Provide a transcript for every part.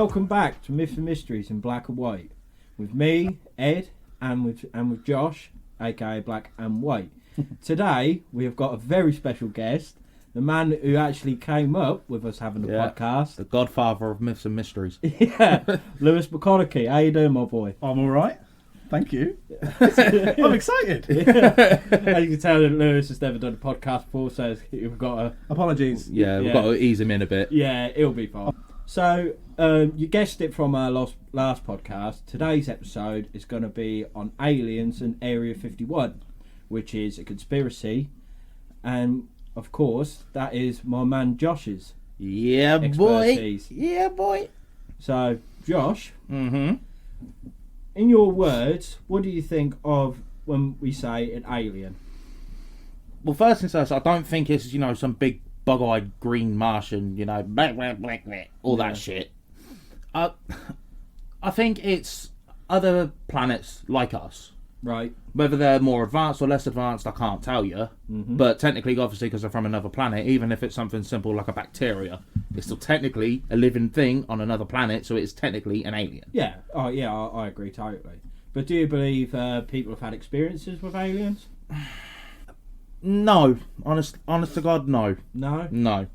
Welcome back to Myths and Mysteries in Black and White with me, Ed, and with Josh, aka Black and White. Today we have got a very special guest, the man who actually came up with us having a podcast, the godfather of Myths and Mysteries. Yeah, Lewis McConaughey. How you doing, my boy? I'm all right. Thank you. I'm excited. Yeah. As you can tell, Lewis has never done a podcast before, so we've got to... Apologies. Yeah, we've got to ease him in a bit. Yeah, it'll be fine. So, you guessed it from our last podcast. Today's episode is going to be on aliens and Area 51, which is a conspiracy. And, of course, that is my man Josh's expertise. Yeah, boy. So, Josh, Mm-hmm. in your words, what do you think of when we say an alien? Well, first and foremost, I don't think it's, some big bug-eyed green Martian, blah, blah, blah, blah, all that shit. I think it's other planets like us. Right. Whether they're more advanced or less advanced, I can't tell you. Mm-hmm. But technically, obviously, because they're from another planet, even if it's something simple like a bacteria, it's still technically a living thing on another planet, so it's technically an alien. Yeah. Oh, yeah, I agree totally. But do you believe people have had experiences with aliens? No. Honest to God, no. No? No.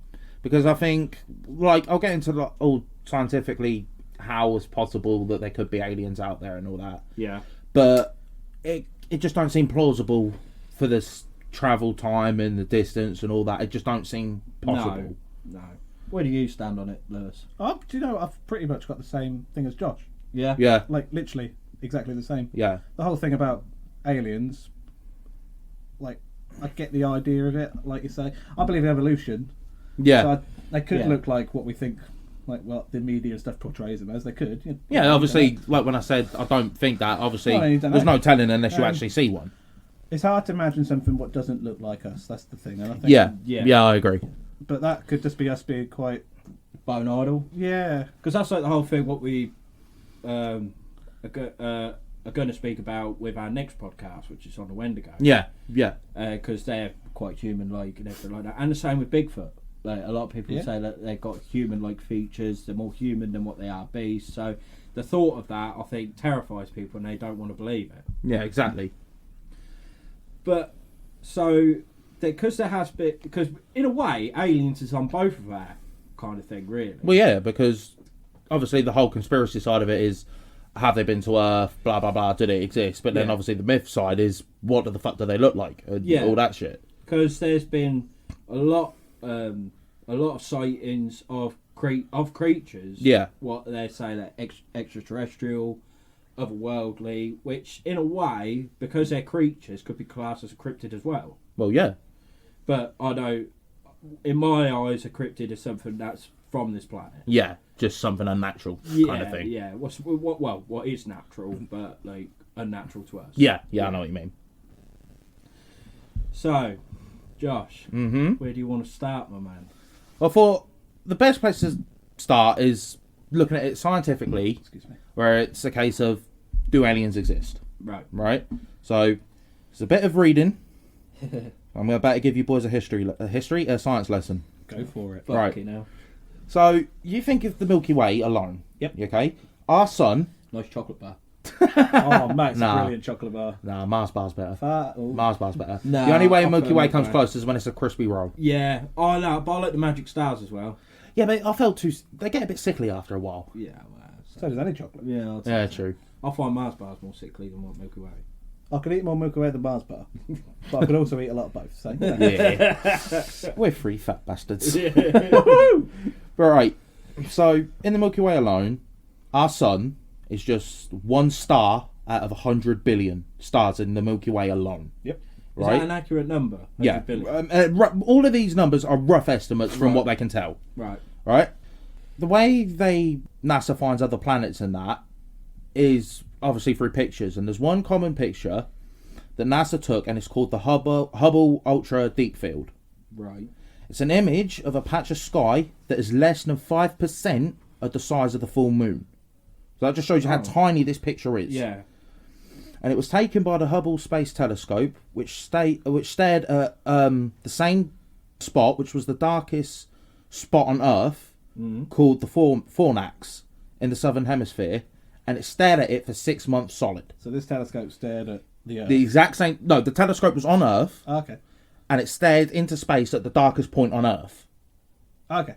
Because I think, I'll get into all scientifically how it's possible that there could be aliens out there and all that. Yeah. But it just don't seem plausible for this travel time and the distance and all that. It just don't seem possible. No. Where do you stand on it, Lewis? Do you know I've pretty much got the same thing as Josh. Yeah? Yeah. Like, literally exactly the same. Yeah. The whole thing about aliens, I get the idea of it, like you say. I believe in evolution. Yeah. So they could look like what we think, like what the media and stuff portrays them as. They could. Yeah, obviously, like when I said I don't think that, obviously, Well, you don't there's know. no telling unless you actually see one. It's hard to imagine something what doesn't look like us. That's the thing. And I think, Yeah, I agree. But that could just be us being quite... Bone idle? Yeah. Because that's like the whole thing what we are going to speak about with our next podcast, which is on the Wendigo. Yeah. Because they're quite human-like and everything like that. And the same with Bigfoot. Like, a lot of people say that they've got human-like features. They're more human than what they are beasts. So the thought of that, I think, terrifies people and they don't want to believe it. Yeah, exactly. But, so, because in a way, aliens is on both of our kind of thing, really. Well, yeah, because obviously the whole conspiracy side of it is, have they been to Earth, blah, blah, blah, do they exist? But then obviously the myth side is, what the fuck do they look like? And all that shit. Because there's been a lot of sightings of creatures. Yeah. What they say that extraterrestrial, otherworldly, which in a way, because they're creatures, could be classed as a cryptid as well. Well, yeah. But I know, in my eyes, a cryptid is something that's from this planet. Yeah, just something unnatural kind of thing. Yeah, what is natural, but like unnatural to us. Yeah, I know what you mean. So, Josh, where do you want to start, my man? Well, for the best place to start is looking at it scientifically, where it's a case of, do aliens exist? Right. So it's a bit of reading. I'm about to give you boys a science lesson. Go for it. Right. Now. So you think of the Milky Way alone. Yep. Okay. Our sun. Nice chocolate bar. Oh, mate, it's Nah. a brilliant chocolate bar. Nah, Mars bar's better. Ooh. Mars bar's better. Nah, the only way I Milky feel Way like comes that. close is when it's a crispy roll. Yeah, I know, but I like the magic stars as well. Yeah, but I felt they get a bit sickly after a while. Yeah, well, So does any chocolate. yeah, Yeah, true. I find Mars bars more sickly than what Milky Way. I could eat more Milky Way than Mars bar, but I could also eat a lot of both. So Yeah. We're free fat bastards. Yeah. Right. So in the Milky Way alone, our sun is just one star out of 100 billion stars in the Milky Way alone. Yep. Is Right. that an accurate number? Yeah. 100 billion? All of these numbers are rough estimates from what they can tell. Right. Right. The way NASA finds other planets and that is obviously through pictures, and there's one common picture that NASA took, and it's called the Hubble Ultra Deep Field. Right. It's an image of a patch of sky that is less than 5% of the size of the full moon. So that just shows you how tiny this picture is. Yeah. And it was taken by the Hubble Space Telescope, which stared at the same spot, which was the darkest spot on Earth, called the Fornax in the southern hemisphere, and it stared at it for 6 months solid. So this telescope stared at the Earth. The exact same. No, the telescope was on Earth, Okay. and it stared into space at the darkest point on Earth, Okay.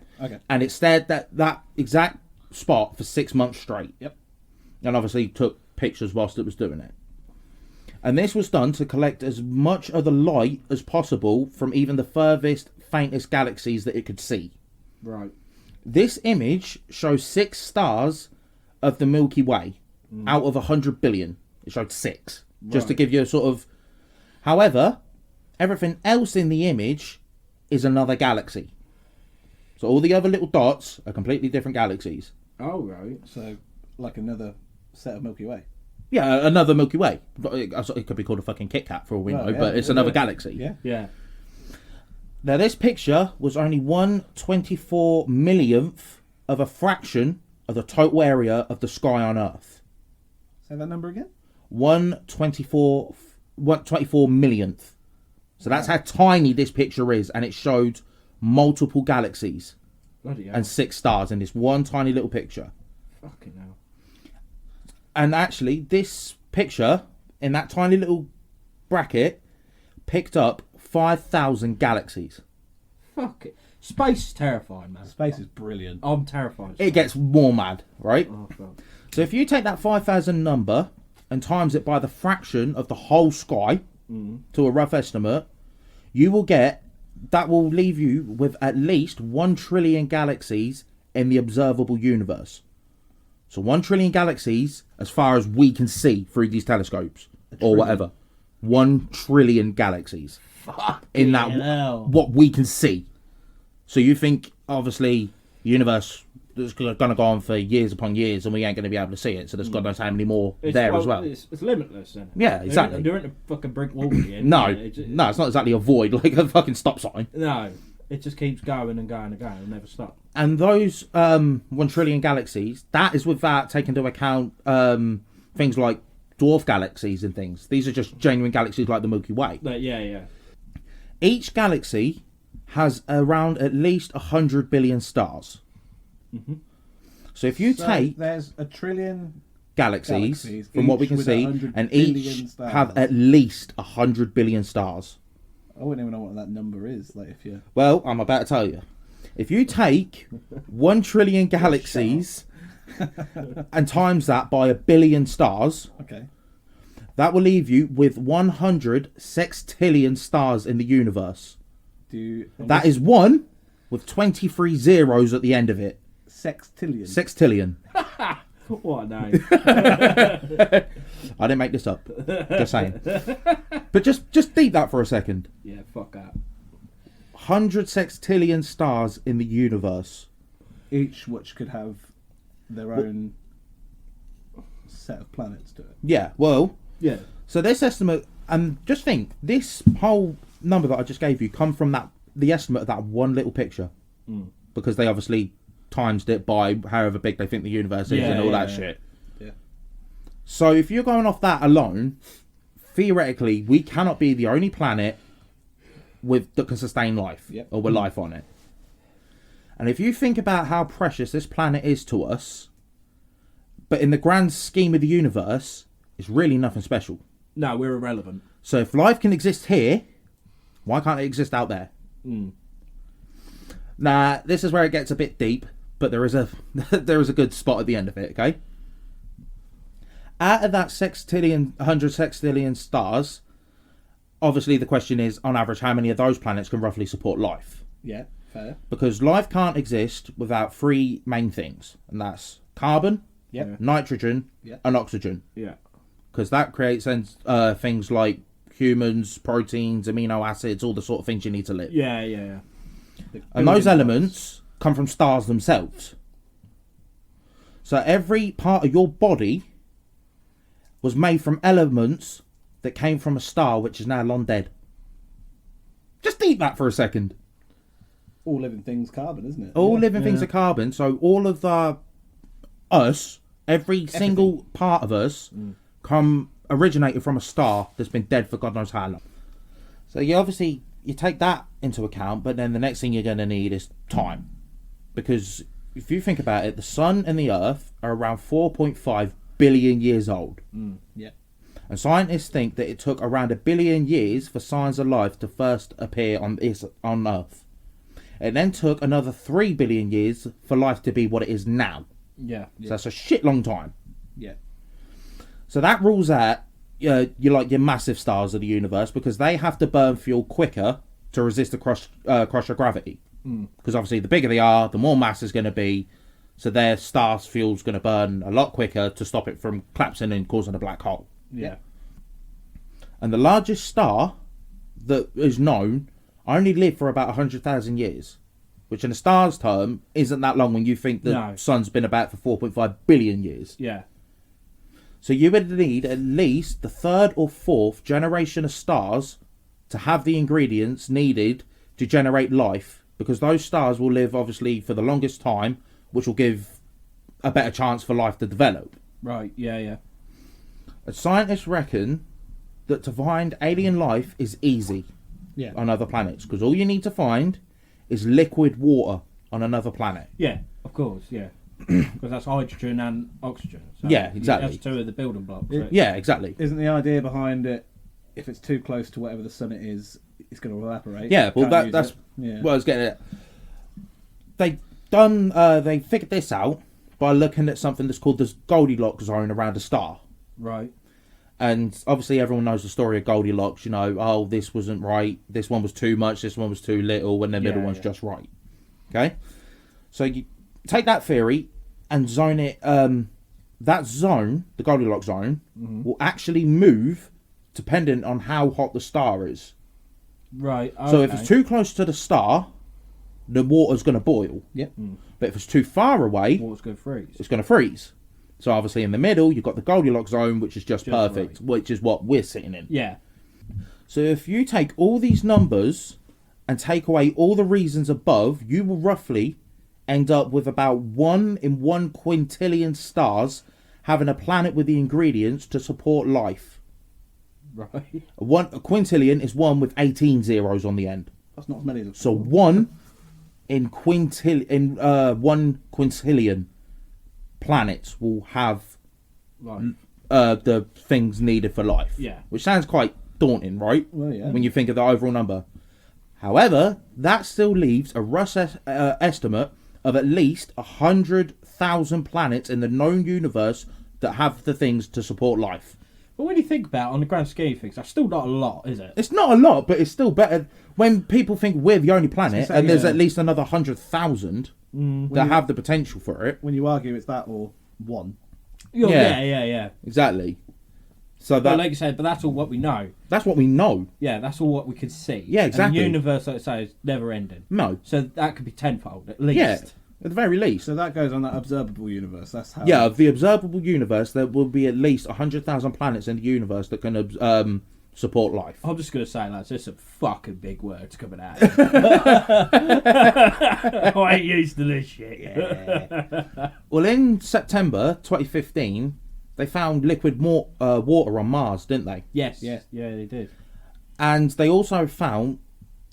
and it stared at that exact spot for 6 months straight. Yep. And obviously took pictures whilst it was doing it. And this was done to collect as much of the light as possible from even the furthest, faintest galaxies that it could see. Right. This image shows 6 stars of the Milky Way out of 100 billion. It showed 6. Just to Right. give you a sort of... However, everything else in the image is another galaxy. So all the other little dots are completely different galaxies. Oh, right. So, like another set of Milky Way. Yeah, another Milky Way. It could be called a fucking Kit Kat for all we know, yeah, but it's another galaxy. Yeah. Yeah. Now, this picture was only 1/24 millionth of a fraction of the total area of the sky on Earth. Say that number again? 1/24 millionth. So that's how tiny this picture is, and it showed multiple galaxies Bloody hell. and 6 stars in this one tiny little picture. Fucking hell. And actually, this picture in that tiny little bracket picked up 5,000 galaxies. Fuck it. Space is terrifying, man. Space is brilliant. I'm terrified. It gets more mad, right? Oh, fuck. So if you take that 5,000 number and times it by the fraction of the whole sky to a rough estimate, you will get, that will leave you with at least 1 trillion galaxies in the observable universe. So 1 trillion galaxies as far as we can see through these telescopes or whatever. 1 trillion galaxies in that hell. what we can see. So you think obviously the universe is going to go on for years upon years and we ain't going to be able to see it. So there's God knows how many more there as well. It's limitless, isn't it? Yeah, exactly. There ain't a fucking brick wall again. No, It's No. It just keeps going and going and going. It'll never stop. And those 1 trillion galaxies, that is without taking into account things like dwarf galaxies and things. These are just genuine galaxies like the Milky Way. Yeah. Each galaxy has around at least 100 billion stars. Mm-hmm. So if you So take there's a trillion galaxies from what we each can with see, 100 and billion each stars. have at least 100 billion stars. I wouldn't even know what that number is. Like if you Well, I'm about to tell you. If you take 1 trillion galaxies and times that by 1 billion stars, okay, that will leave you with 100 sextillion stars in the universe. That is one with 23 zeros at the end of it. sextillion. Sextillion. What a name. I didn't make this up. Just saying. But just deep that for a second. Yeah, fuck that. 100 sextillion stars in the universe. Each which could have their own set of planets to it. Yeah, well, Yeah. so this estimate, and just think, this whole number that I just gave you come from the estimate of that one little picture. Because they obviously times it by however big they think the universe is and all that shit. Yeah. So if you're going off that alone, theoretically, we cannot be the only planet that can sustain life or with life on it. And if you think about how precious this planet is to us, but in the grand scheme of the universe, it's really nothing special. No, we're irrelevant. So if life can exist here, why can't it exist out there? Now, this is where it gets a bit deep, but there is a good spot at the end of it, okay? Out of that 100 sextillion stars, obviously the question is, on average, how many of those planets can roughly support life? Yeah, fair. Because life can't exist without 3 main things, and that's carbon, nitrogen, and oxygen. Yeah. Because that creates things like humans, proteins, amino acids, all the sort of things you need to live. Yeah. And those elements come from stars themselves. So every part of your body was made from elements that came from a star which is now long dead. Just eat that for a second. All living things carbon, isn't it? All living things are carbon, so all of every single part of us originated from a star that's been dead for God knows how long. So you take that into account, but then the next thing you're going to need is time. Because if you think about it, the sun and the earth are around 4.5 billion years old. Yeah. And scientists think that it took around 1 billion years for signs of life to first appear on Earth. It then took another 3 billion years for life to be what it is now. Yeah. So that's a shit long time. Yeah. So that rules out your massive stars of the universe, because they have to burn fuel quicker to resist the crush of gravity. Because obviously the bigger they are, the more mass is going to be. So their star's fuel's going to burn a lot quicker to stop it from collapsing and causing a black hole. Yeah. And the largest star that is known only lived for about 100,000 years, which in a star's term isn't that long when you think the sun's been about for 4.5 billion years. Yeah. So you would need at least the third or fourth generation of stars to have the ingredients needed to generate life, because those stars will live obviously for the longest time, which will give a better chance for life to develop. Right, yeah. And scientists reckon that to find alien life is easy on other planets, because all you need to find is liquid water on another planet. Yeah, of course, yeah. Because that's hydrogen and oxygen. So Yeah, exactly. That's two of the building blocks. Yeah, exactly. Isn't the idea behind it, if it's too close to whatever the sun it is, it's going to evaporate? Yeah, well, Can't use that's it. what I was getting at. They figured this out by looking at something that's called the Goldilocks zone around a star. Right. And obviously everyone knows the story of Goldilocks, you know, oh, this wasn't right, this one was too much, this one was too little, when the middle one's just right. Okay? So you take that theory and zone it, that zone, the Goldilocks zone, will actually move dependent on how hot the star is. Right, okay. So if it's too close to the star, the water's going to boil. Yep. But if it's too far away, water's going to freeze. it's going to freeze. So obviously in the middle, you've got the Goldilocks zone, which is just perfect, right. which is what we're sitting in. Yeah. So if you take all these numbers and take away all the reasons above, you will roughly end up with about 1 in 1 quintillion stars having a planet with the ingredients to support life. Right. A quintillion is 1 with 18 zeros on the end. That's not as many as it. So 1 in 1 quintillion planets will have the things needed for life. Yeah. Which sounds quite daunting, right? Well, yeah. When you think of the overall number. However, that still leaves a rough estimate of at least 100,000 planets in the known universe that have the things to support life. But when you think about it, on the grand scheme of things, that's still not a lot, is it? It's not a lot, but it's still better when people think we're the only planet and there's yeah. at least another 100,000 that have the potential for it. When you argue it's that or 1. Yeah. Exactly. So But that, like you said, but that's all what we know. that's what we know. Yeah, that's all what we can see. Yeah, exactly. And the universe, like I say, is never ending. No. So that could be tenfold at least. Yeah, at the very least. So that goes on that observable universe. That's how. Yeah, of the observable universe, there will be at least 100,000 planets in the universe that can support life. I'm just going to say, lads, there's some fucking big words coming out. I ain't used to this shit. Yeah. Well, in September 2015, they found liquid water on Mars, didn't they? Yes. Yeah, they did. And they also found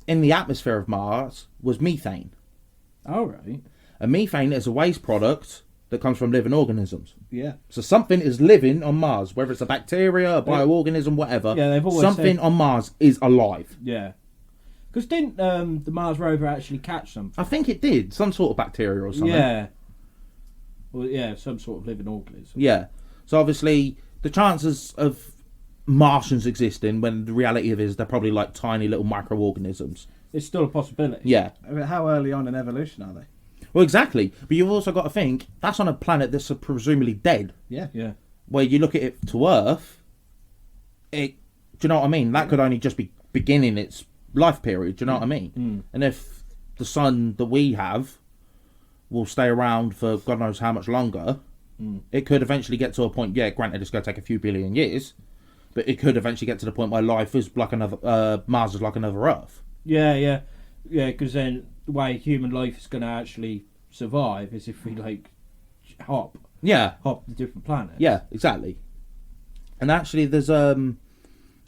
in the atmosphere of Mars was methane. All right. And methane is a waste product that comes from living organisms. Yeah. So something is living on Mars, whether it's a bacteria, a bioorganism, whatever. Yeah, they've always something said- on Mars is alive. Yeah. Because didn't the Mars rover actually catch something? I think it did. Some sort of bacteria or something. Yeah. Well, yeah, some sort of living organism. Yeah. So obviously, the chances of Martians existing, when the reality of it is they're probably like tiny little microorganisms. It's still a possibility. Yeah. I mean, how early on in evolution are they? Well, exactly. But you've also got to think, that's on a planet that's presumably dead. Yeah. Yeah. Where you look at it to Earth, do you know what I mean? That could only just be beginning its life period. Do you know what I mean? And if the sun that we have will stay around for God knows how much longer, it could eventually get to a point. Yeah, granted, it's going to take a few billion years, but it could eventually get to the point where life is like another Mars is like another Earth. Yeah. Because then the way human life is going to actually survive is if we like hop to different planets. Yeah, exactly. And actually, there's a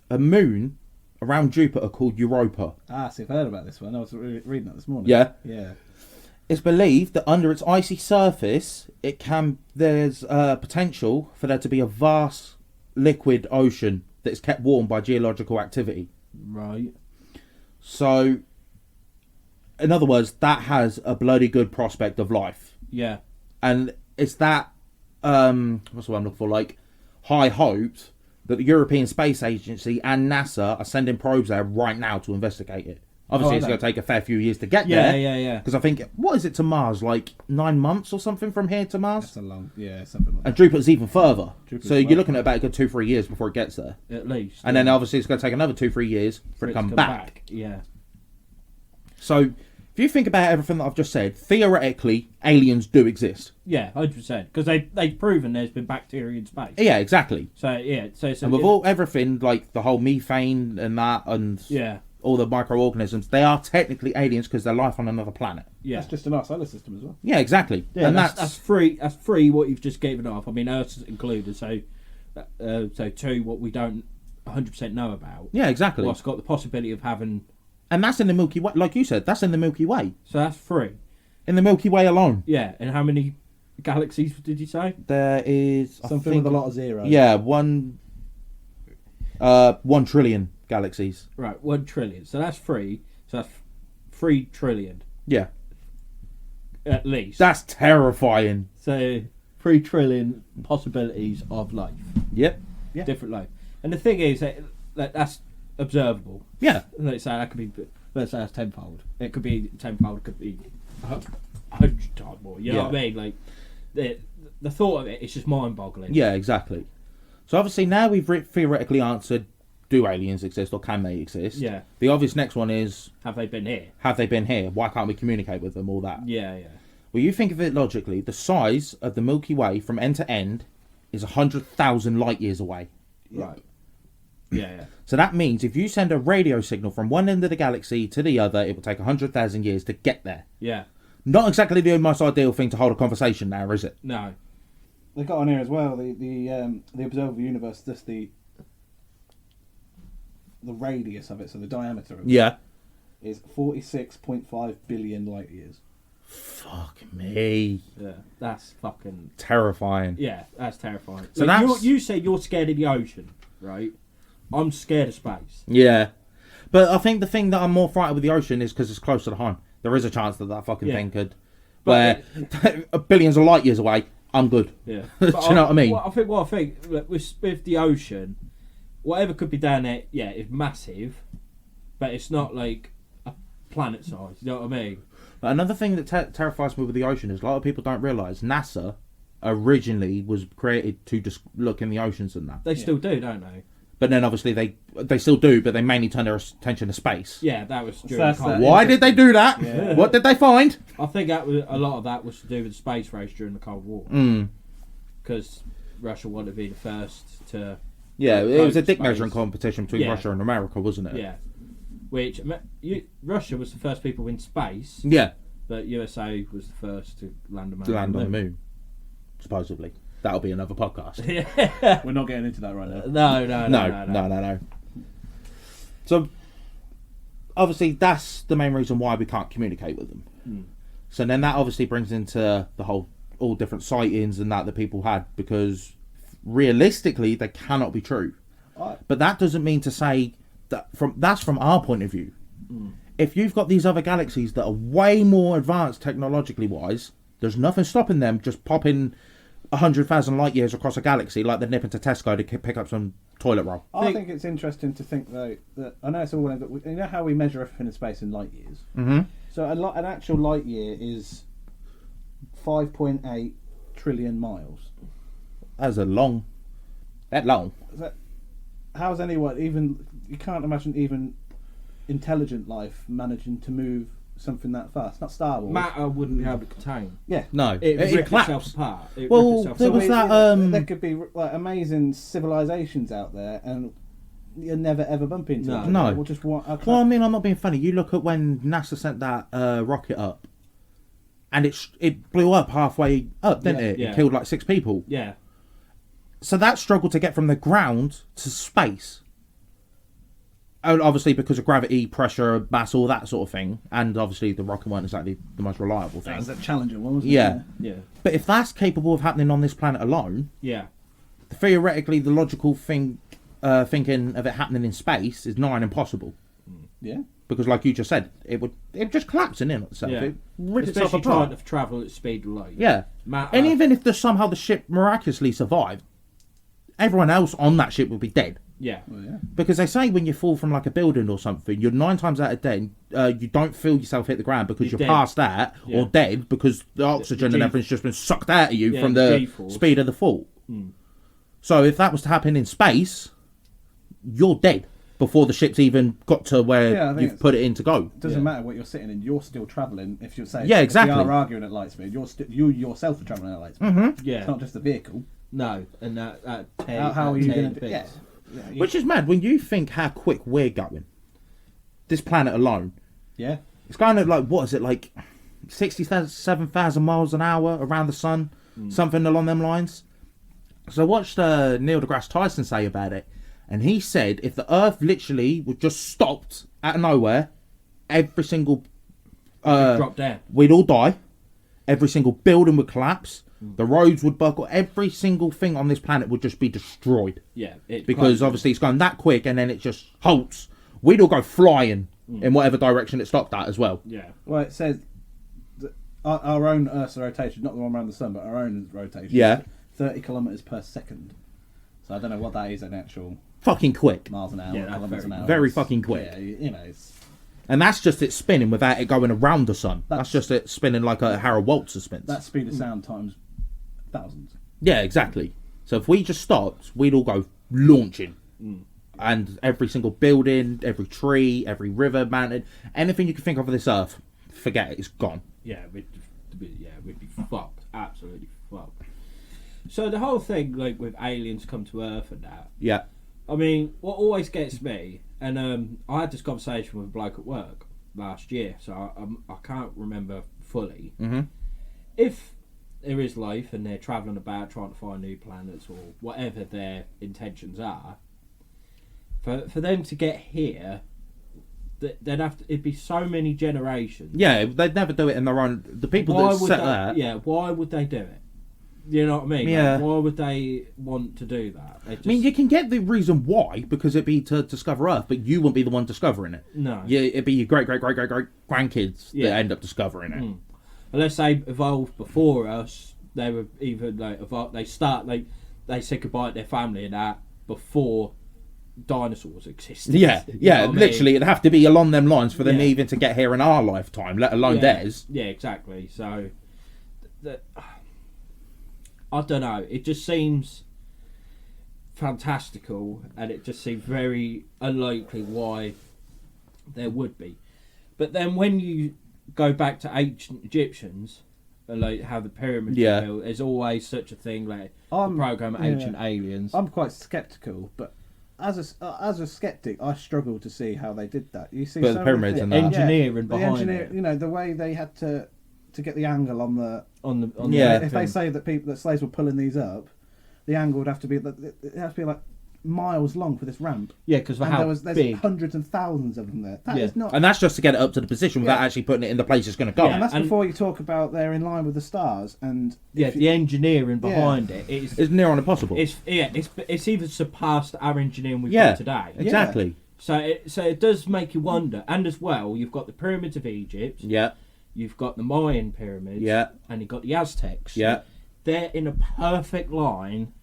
moon around Jupiter called Europa. See, I've heard about this one. I was reading that this morning. Yeah. Yeah. It's believed that under its icy surface, there's potential for there to be a vast liquid ocean that is kept warm by geological activity. Right. So, in other words, that has a bloody good prospect of life. Yeah. And it's that, what's the word I'm looking for, like, high hopes that the European Space Agency and NASA are sending probes there right now to investigate it. Obviously, it's going to take a fair few years to get there. Yeah. Because I think, what is it to Mars? Like 9 months or something from here to Mars? That's a long, something like that. And Jupiter's even further. Jupiter's So you're well looking at about a good 2-3 years before it gets there. At least. And then obviously it's going to take another 2-3 years for it to come back. Yeah. So if you think about everything that I've just said, theoretically, aliens do exist. Yeah, 100%. Because they've proven there's been bacteria in space. Yeah, exactly. So, yeah. So And with everything, like the whole methane and that, and all the microorganisms, they are technically aliens because they're life on another planet. Yeah. That's just in our solar system as well. Yeah, exactly. Yeah, and that's free. That's free. What you've just given off. I mean, Earth's included. So two, what we don't 100% know about. Yeah, exactly. What's got the possibility of having. And that's in the Milky Way. Like you said, that's in the Milky Way. So that's free. In the Milky Way alone. Yeah. And how many galaxies did you say? There is Something with a lot of zeros. Yeah, 1 trillion galaxies. Right, 1 trillion. So that's free. So that's 3 trillion. Yeah. At least. That's terrifying. So 3 trillion possibilities of life. Yep. Yeah. Different life. And the thing is that that's observable. Yeah. Let's say that could be. Let's say that's tenfold. It could be tenfold. It could be 100 times more. You know what I mean? Like the thought of it is just mind-boggling. Yeah, exactly. So obviously now we've theoretically answered: do aliens exist or can they exist? Yeah. The obvious next one is: have they been here? have they been here? Why can't we communicate with them? All that. Yeah. Well, you think of it logically. The size of the Milky Way from end to end is 100,000 light years away. Right. Yeah. So that means if you send a radio signal from one end of the galaxy to the other, it will take 100,000 years to get there. Yeah. Not exactly the most ideal thing to hold a conversation now, is it? No. They got on here as well. The observable universe, just the radius of it, so the diameter of it, Yeah. is 46.5 billion light years. Fuck me. Yeah. That's fucking. Terrifying. Yeah, that's terrifying. So Like, that's- you say you're scared of the ocean, right? I'm scared of space. Yeah. But I think the thing that I'm more frightened with the ocean is because it's closer to home. There is a chance that fucking thing could... But billions of light years away, I'm good. Yeah. Do you know what I mean? I think like, with the ocean, whatever could be down there, yeah, it's massive, but it's not like a planet size. You know what I mean? But another thing that terrifies me with the ocean is a lot of people don't realise NASA originally was created to just look in the oceans and that. They still do, don't they? But then obviously they still do, but they mainly turn their attention to space. Yeah, that was during that's the Cold that. War. Why did they do that? Yeah. What did they find? I think that was a lot of that was to do with the space race during the Cold War, because Russia wanted to be the first to. Yeah, it was a dick Space. measuring competition between Yeah. Russia and America, wasn't it? Yeah, which Russia was the first people in space, Yeah, but USA was the first to land a man to land on the moon, supposedly. That'll be another podcast. Yeah. We're not getting into that right now. No. So, obviously, that's the main reason why we can't communicate with them. So then that obviously brings into the whole all different sightings and that people had, because realistically they cannot be true. But that doesn't mean to say that that's from our point of view. If you've got these other galaxies that are way more advanced technologically wise, there's nothing stopping them just popping 100,000 light years across a galaxy like they're nipping to Tesco to pick up some toilet roll. I think it's interesting to think though that I know it's all you know how we measure everything in space in light years. Mm-hmm. So an actual light year is 5.8 trillion miles. That's long. That long. How's anyone even? You can't imagine even intelligent life managing to move something that fast. Not Star Wars. Matter wouldn't be able to contain. Yeah. No, It would rip collapsed. itself apart. It Well, rip itself there apart. was that. There could be like amazing civilizations out there, and you'll never ever bump into No. them. No. We'll just want. Well, I mean, I'm not being funny. You look at when NASA sent that rocket up, and it blew up halfway up, didn't it? Yeah. It killed like 6 people. Yeah. So that struggle to get from the ground to space. obviously because of gravity, pressure, mass, all that sort of thing, and obviously the rocket weren't exactly the most reliable That thing. was a challenging one, wasn't Yeah. it? Yeah. But if that's capable of happening on this planet alone, Yeah. theoretically the logical thing, thinking of it happening in space is nigh on impossible. Yeah. Because, like you just said, it would just collapse in itself. Yeah. It rip itself Especially trying apart. to travel at speed of light. Yeah. And even if somehow the ship miraculously survived, everyone else on that ship would be dead. Yeah. Well, yeah. Because they say when you fall from like a building or something, you're 9 times out of 10, you don't feel yourself hit the ground because you're dead. past that, Yeah. or dead because the oxygen and everything's just been sucked out of you Yeah, from the the G-force. speed of the fall. So if that was to happen in space, you're dead before the ship's even got to where Yeah, I think you've it's- put it in to go. It doesn't Yeah. matter what you're sitting in. You're still travelling. If you're saying, Yeah, exactly. If you are arguing at light speed, you yourself are travelling at light speed. Yeah. It's not just the vehicle. No, and that How are you going to? Yeah. Which is mad when you think how quick we're going. This planet alone. Yeah. It's going at like, what is it, like 67,000 miles an hour around the sun? Something along them lines. So I watched Neil deGrasse Tyson say about it. And he said if the Earth literally would just stopped out of nowhere, every single... drop down. we'd all die. Every single building would collapse. The roads would buckle. Every single thing on this planet would just be destroyed. Yeah. Because obviously it's going that quick and then it just halts. We'd all go flying in whatever direction it stopped at as well. Yeah. Well, it says that our own Earth's rotation, not the one around the sun, but our own rotation. Yeah. 30 kilometres per second. So I don't know what that is in actual Fucking quick. miles an hour, Yeah, that's kilometres an hour. very It's- fucking quick. Yeah, you know, it's And that's just it spinning without it going around the sun. That's just it spinning like a Harold Waltzer spins. that speed of sound times thousands. Yeah, exactly. So if we just stopped, we'd all go launching. And every single building, every tree, every river, mountain, anything you can think of on this earth, forget it, it's gone. Yeah, we'd be fucked. Absolutely fucked. So the whole thing, like with aliens come to Earth and that. Yeah. I mean, what always gets me, and I had this conversation with a bloke at work last year, so I can't remember fully. Mhm. If there is life and they're travelling about trying to find new planets or whatever their intentions are, for them to get here, they'd have to. It'd be so many generations. Yeah, they'd never do it in their own... The people that set that... Yeah, why would they do it? You know what I mean? Yeah. Like, why would they want to do that? They just, I mean, you can get the reason why, because it'd be to discover Earth, but you wouldn't be the one discovering it. No. Yeah, it'd be your great-great-great-great-great-grandkids Yeah. that end up discovering it. Unless they evolved before us, they were either like they said goodbye to their family and that before dinosaurs existed. Yeah, You yeah, know what I literally, mean? it'd have to be along them lines for them Yeah. even to get here in our lifetime, let alone Yeah. theirs. Yeah, exactly. So, I don't know. It just seems fantastical, and it just seems very unlikely why there would be. But then when you go back to ancient Egyptians, and like how the pyramids Yeah. were built, there's always such a thing like the I'm- program yeah. Ancient Aliens. I'm quite sceptical, but as a skeptic, I struggle to see how they did that. You see, But the so pyramids many and things- that. Engineering the behind engineer, it. you know, the way they had to get the angle on the. on Yeah. the If they say that slaves were pulling these up, the angle would have to be it has to be like miles long for this ramp. yeah, because of And how there's big. hundreds and thousands of them there. That is Yeah. not. And that's just to get it up to the position without Yeah. actually putting it in the place it's going to go. Yeah. And that's and- before you talk about they're in line with the stars and Yeah, if you- the engineering behind it is It's near on impossible. it's even surpassed our engineering we've Yeah. got today. Exactly. So it does make you wonder. And as well, you've got the pyramids of Egypt, Yeah. you've got the Mayan pyramids, Yeah. and you've got the Aztecs. Yeah. They're in a perfect line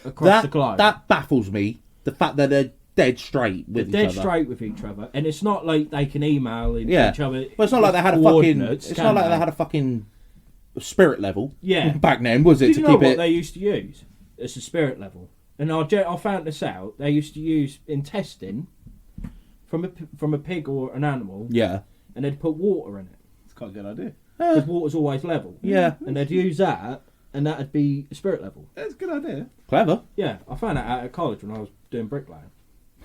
across the globe. That baffles me. The fact that they're dead straight They're with each dead other. straight with each other, and it's not like they can email Yeah. each other. Well, it's not like they had a fucking. coordinates, It's can not like they had a fucking spirit level. Yeah. Back then, was it? Do To you know keep what it. they used to use? It's a spirit level. And I found this out. They used to use intestine from a pig or an animal, Yeah. and they'd put water in it it's quite a good idea. because water's always level. Yeah. And they'd use that, and that'd be a spirit level. It's a good idea. Clever. Yeah, I found that out at college when I was doing bricklaying.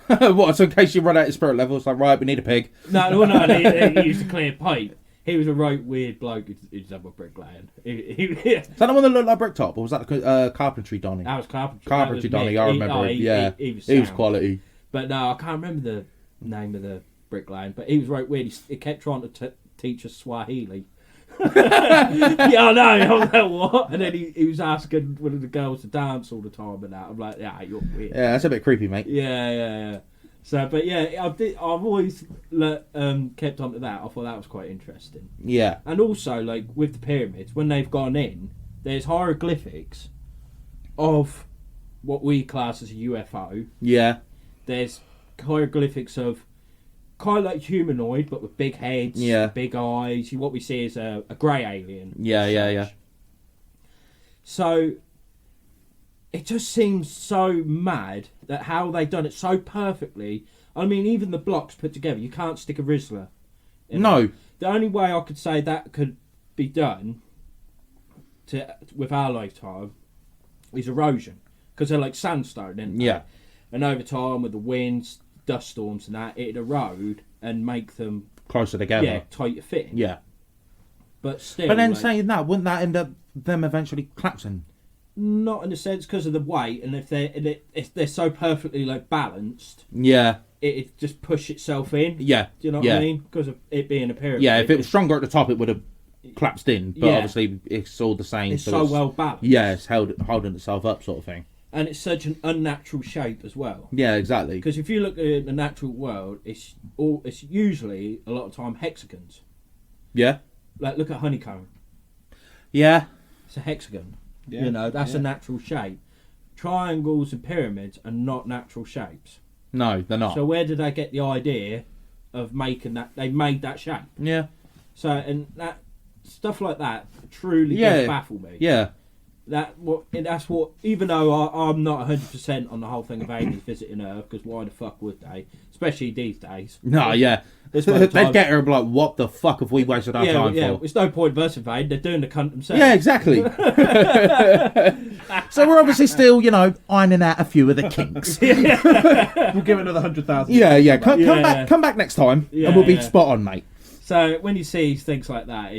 What? So in case you run out of spirit level, it's like, right, we need a pig. No, he used to clear pipe. He was a right weird bloke who did some bricklaying. Is that the one that looked like Bricktop, or was that carpentry Donny? That was carpentry. Carpentry That was Donny, Mick. I remember him. Yeah, he was he was sound. quality. But no, I can't remember name of the bricklayer, but he was right weird. He kept trying to teach us Swahili. Yeah, I know. I was like, what? And then he was asking one of the girls to dance all the time and that. I'm like, yeah, you're weird. Yeah, that's a bit creepy, mate. Yeah. So, but yeah, I've always kept on to that. I thought that was quite interesting. Yeah. And also, like, with the pyramids, when they've gone in, there's hieroglyphics of what we class as a UFO. Yeah. There's hieroglyphics of kind of like humanoid, but with big heads, big eyes. What we see is a grey alien. Yeah. So it just seems so mad that how they've done it so perfectly. I mean, even the blocks put together, you can't stick a Rizzler in No. it. The only way I could say that could be done with our lifetime is erosion, because they're like sandstone, isn't they? Yeah. And over time, with the winds, dust storms and that, it'd erode and make them Closer together. yeah, tighter fitting. Yeah. But still, But then like, saying that, wouldn't that end up them eventually collapsing? not in a sense because of the weight, and if they're so perfectly like balanced, Yeah. it just push itself in. Yeah. Do you know what I mean? Because of it being a pyramid. Yeah, if it was stronger at the top, it would have collapsed in. But Yeah. obviously, it's all the same. it's so well balanced. Yeah, it's holding itself up, sort of thing. And it's such an unnatural shape as well. Yeah, exactly. Because if you look at the natural world, it's usually a lot of time hexagons. Yeah. Like look at honeycomb. Yeah. It's a hexagon. Yeah. You know, that's a natural shape. Triangles and pyramids are not natural shapes. No, they're not. So where did they get the idea of making that? They made that shape. Yeah. So and that stuff like that truly Yeah. does baffle me. Yeah. That's what. Even though I'm not 100% on the whole thing of aliens visiting Earth, because why the fuck would they? Especially these days. No, yeah. This way of They'd time- get her and be like, what the fuck have we wasted our time yeah. for? It's no point of us invading. They're doing the cunt themselves. Yeah, exactly. So we're obviously still, ironing out a few of the kinks. We'll give it another 100,000. Yeah. Come Yeah. back next time, Yeah, and we'll be yeah. spot on, mate. So when you see things like that,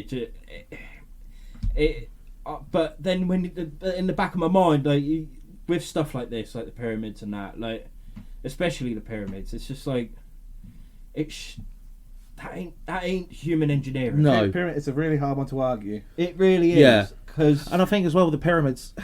but then in the back of my mind, like with stuff like this, like the pyramids and that, like especially the pyramids, it's just like that ain't human engineering. No. Pyramid, it's a really hard one to argue. It really is. Yeah. Because And I think as well with the pyramids,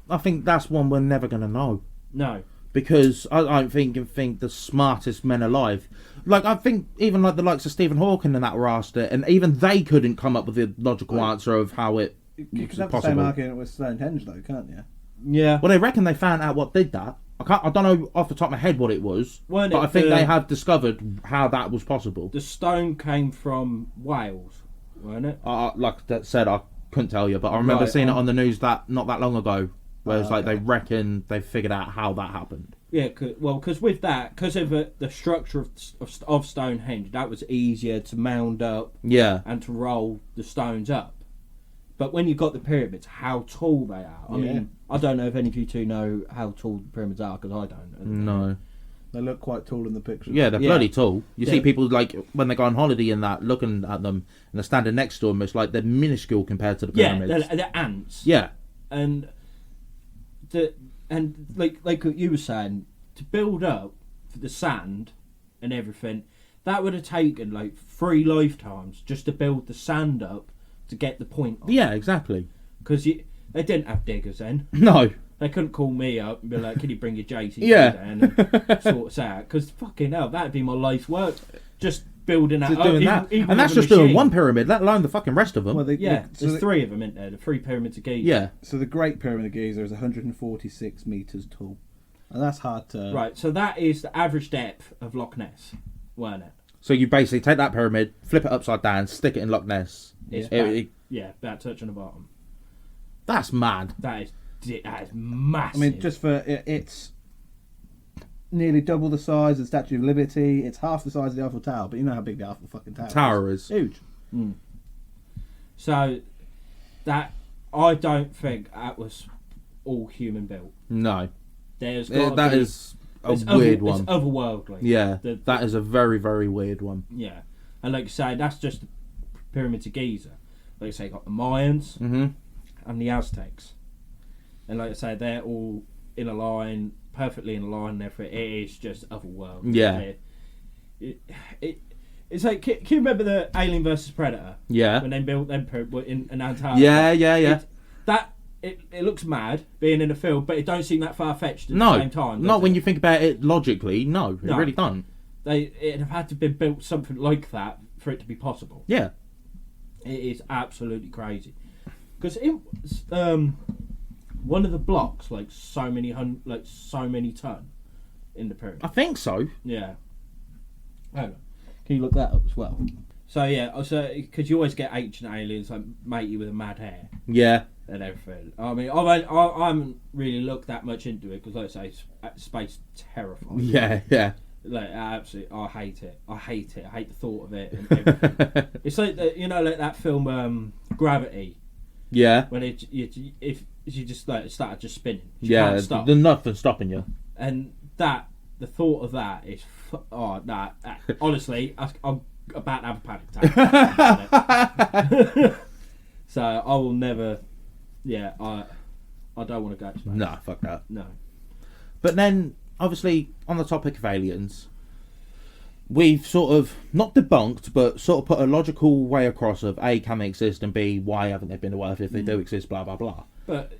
I think that's one we're never going to know. no. Because I don't think the smartest men alive, like I think even like the likes of Stephen Hawking and that were asked it, and even they couldn't come up with a logical answer of how it You was could have the same possible. argument with Stonehenge, though, can't you? Yeah. Well, they reckon they found out what did that. I don't know off the top of my head what it was, Weren't but it I think the- they have discovered how that was possible. The stone came from Wales, weren't it? Like that said, I couldn't tell you, but I remember Right, seeing it on the news not that long ago, where it's like okay. they reckon they figured out how that happened. Yeah, because with that, because of the structure of Stonehenge, that was easier to mound up Yeah, and to roll the stones up. But when you've got the pyramids, how tall they are. I Yeah. mean, I don't know if any of you two know how tall the pyramids are, because I don't. no. They look quite tall in the picture. Yeah, they're Yeah. bloody tall. You see Yeah. people like when they go on holiday and that, looking at them and they're standing next to them. It's like they're minuscule compared to the Yeah, pyramids. they're ants. Yeah, And like what you were saying, to build up for the sand and everything, that would have taken like 3 lifetimes just to build the sand up to get the point on. yeah, exactly. Because they didn't have diggers then. No, They couldn't call me up and be like, "Can you bring your JCB Yeah. down and sort us out?" Because fucking hell, that'd be my life's work. Just building that just up, doing even- that, even and that's with a just doing machine. one pyramid, let alone the fucking rest of them. Well, Yeah, so there's the, 3 of them, isn't there? The 3 pyramids of Giza. yeah, so the Great Pyramid of Giza is 146 meters tall, and that's hard to. Right, so that is the average depth of Loch Ness, weren't it? so you basically take that pyramid, flip it upside down, stick it in Loch Ness. It's It- about, it- yeah, about touching the bottom. that's mad. That is massive. I mean, just for it's nearly double the size of the Statue of Liberty. It's half the size of the Eiffel Tower, but you know how big the Eiffel fucking Tower Tower is. is. Huge. So that I don't think that was all human built. No, There's got that be, is a it's weird It's one. otherworldly. Yeah, The- that is a very, very weird one. Yeah, and like you say, that's just the pyramids of Giza. Like you say, you got the Mayans Mm-hmm. and the Aztecs, and like I say, they're all in a line, perfectly in a line. Therefore, it is just otherworldly. Yeah. It's like, can you remember the Alien versus Predator? Yeah. When they built them in Antarctica. Yeah. It looks mad being in a field, but it don't seem that far fetched at No, the same time. not when it? you think about it logically. No, it No. really don't. It'd have had to be built something like that for it to be possible. Yeah. It is absolutely crazy. Because one of the blocks, like so many ton in the pyramid. I think so. Yeah. Hang on. Can you look that up as well? So yeah, because you always get ancient aliens like matey with a mad hair Yeah. and everything. I mean, I haven't really looked that much into it because, like I say, space terrifying. Yeah. Like absolutely, I hate it. I hate the thought of it. And everything. It's like like that film Gravity. Yeah. When if you just like started just spinning. You Yeah. can't stop. There's nothing stopping you. And the thought of that is honestly, I'm about to have a panic attack. So I will never. Yeah, I don't want to go to space. Nah, fuck that. No. But then, obviously, on the topic of aliens, we've sort of not debunked, but sort of put a logical way across of A, can they exist, and B, why haven't they been to Earth if they do exist? Blah blah blah. But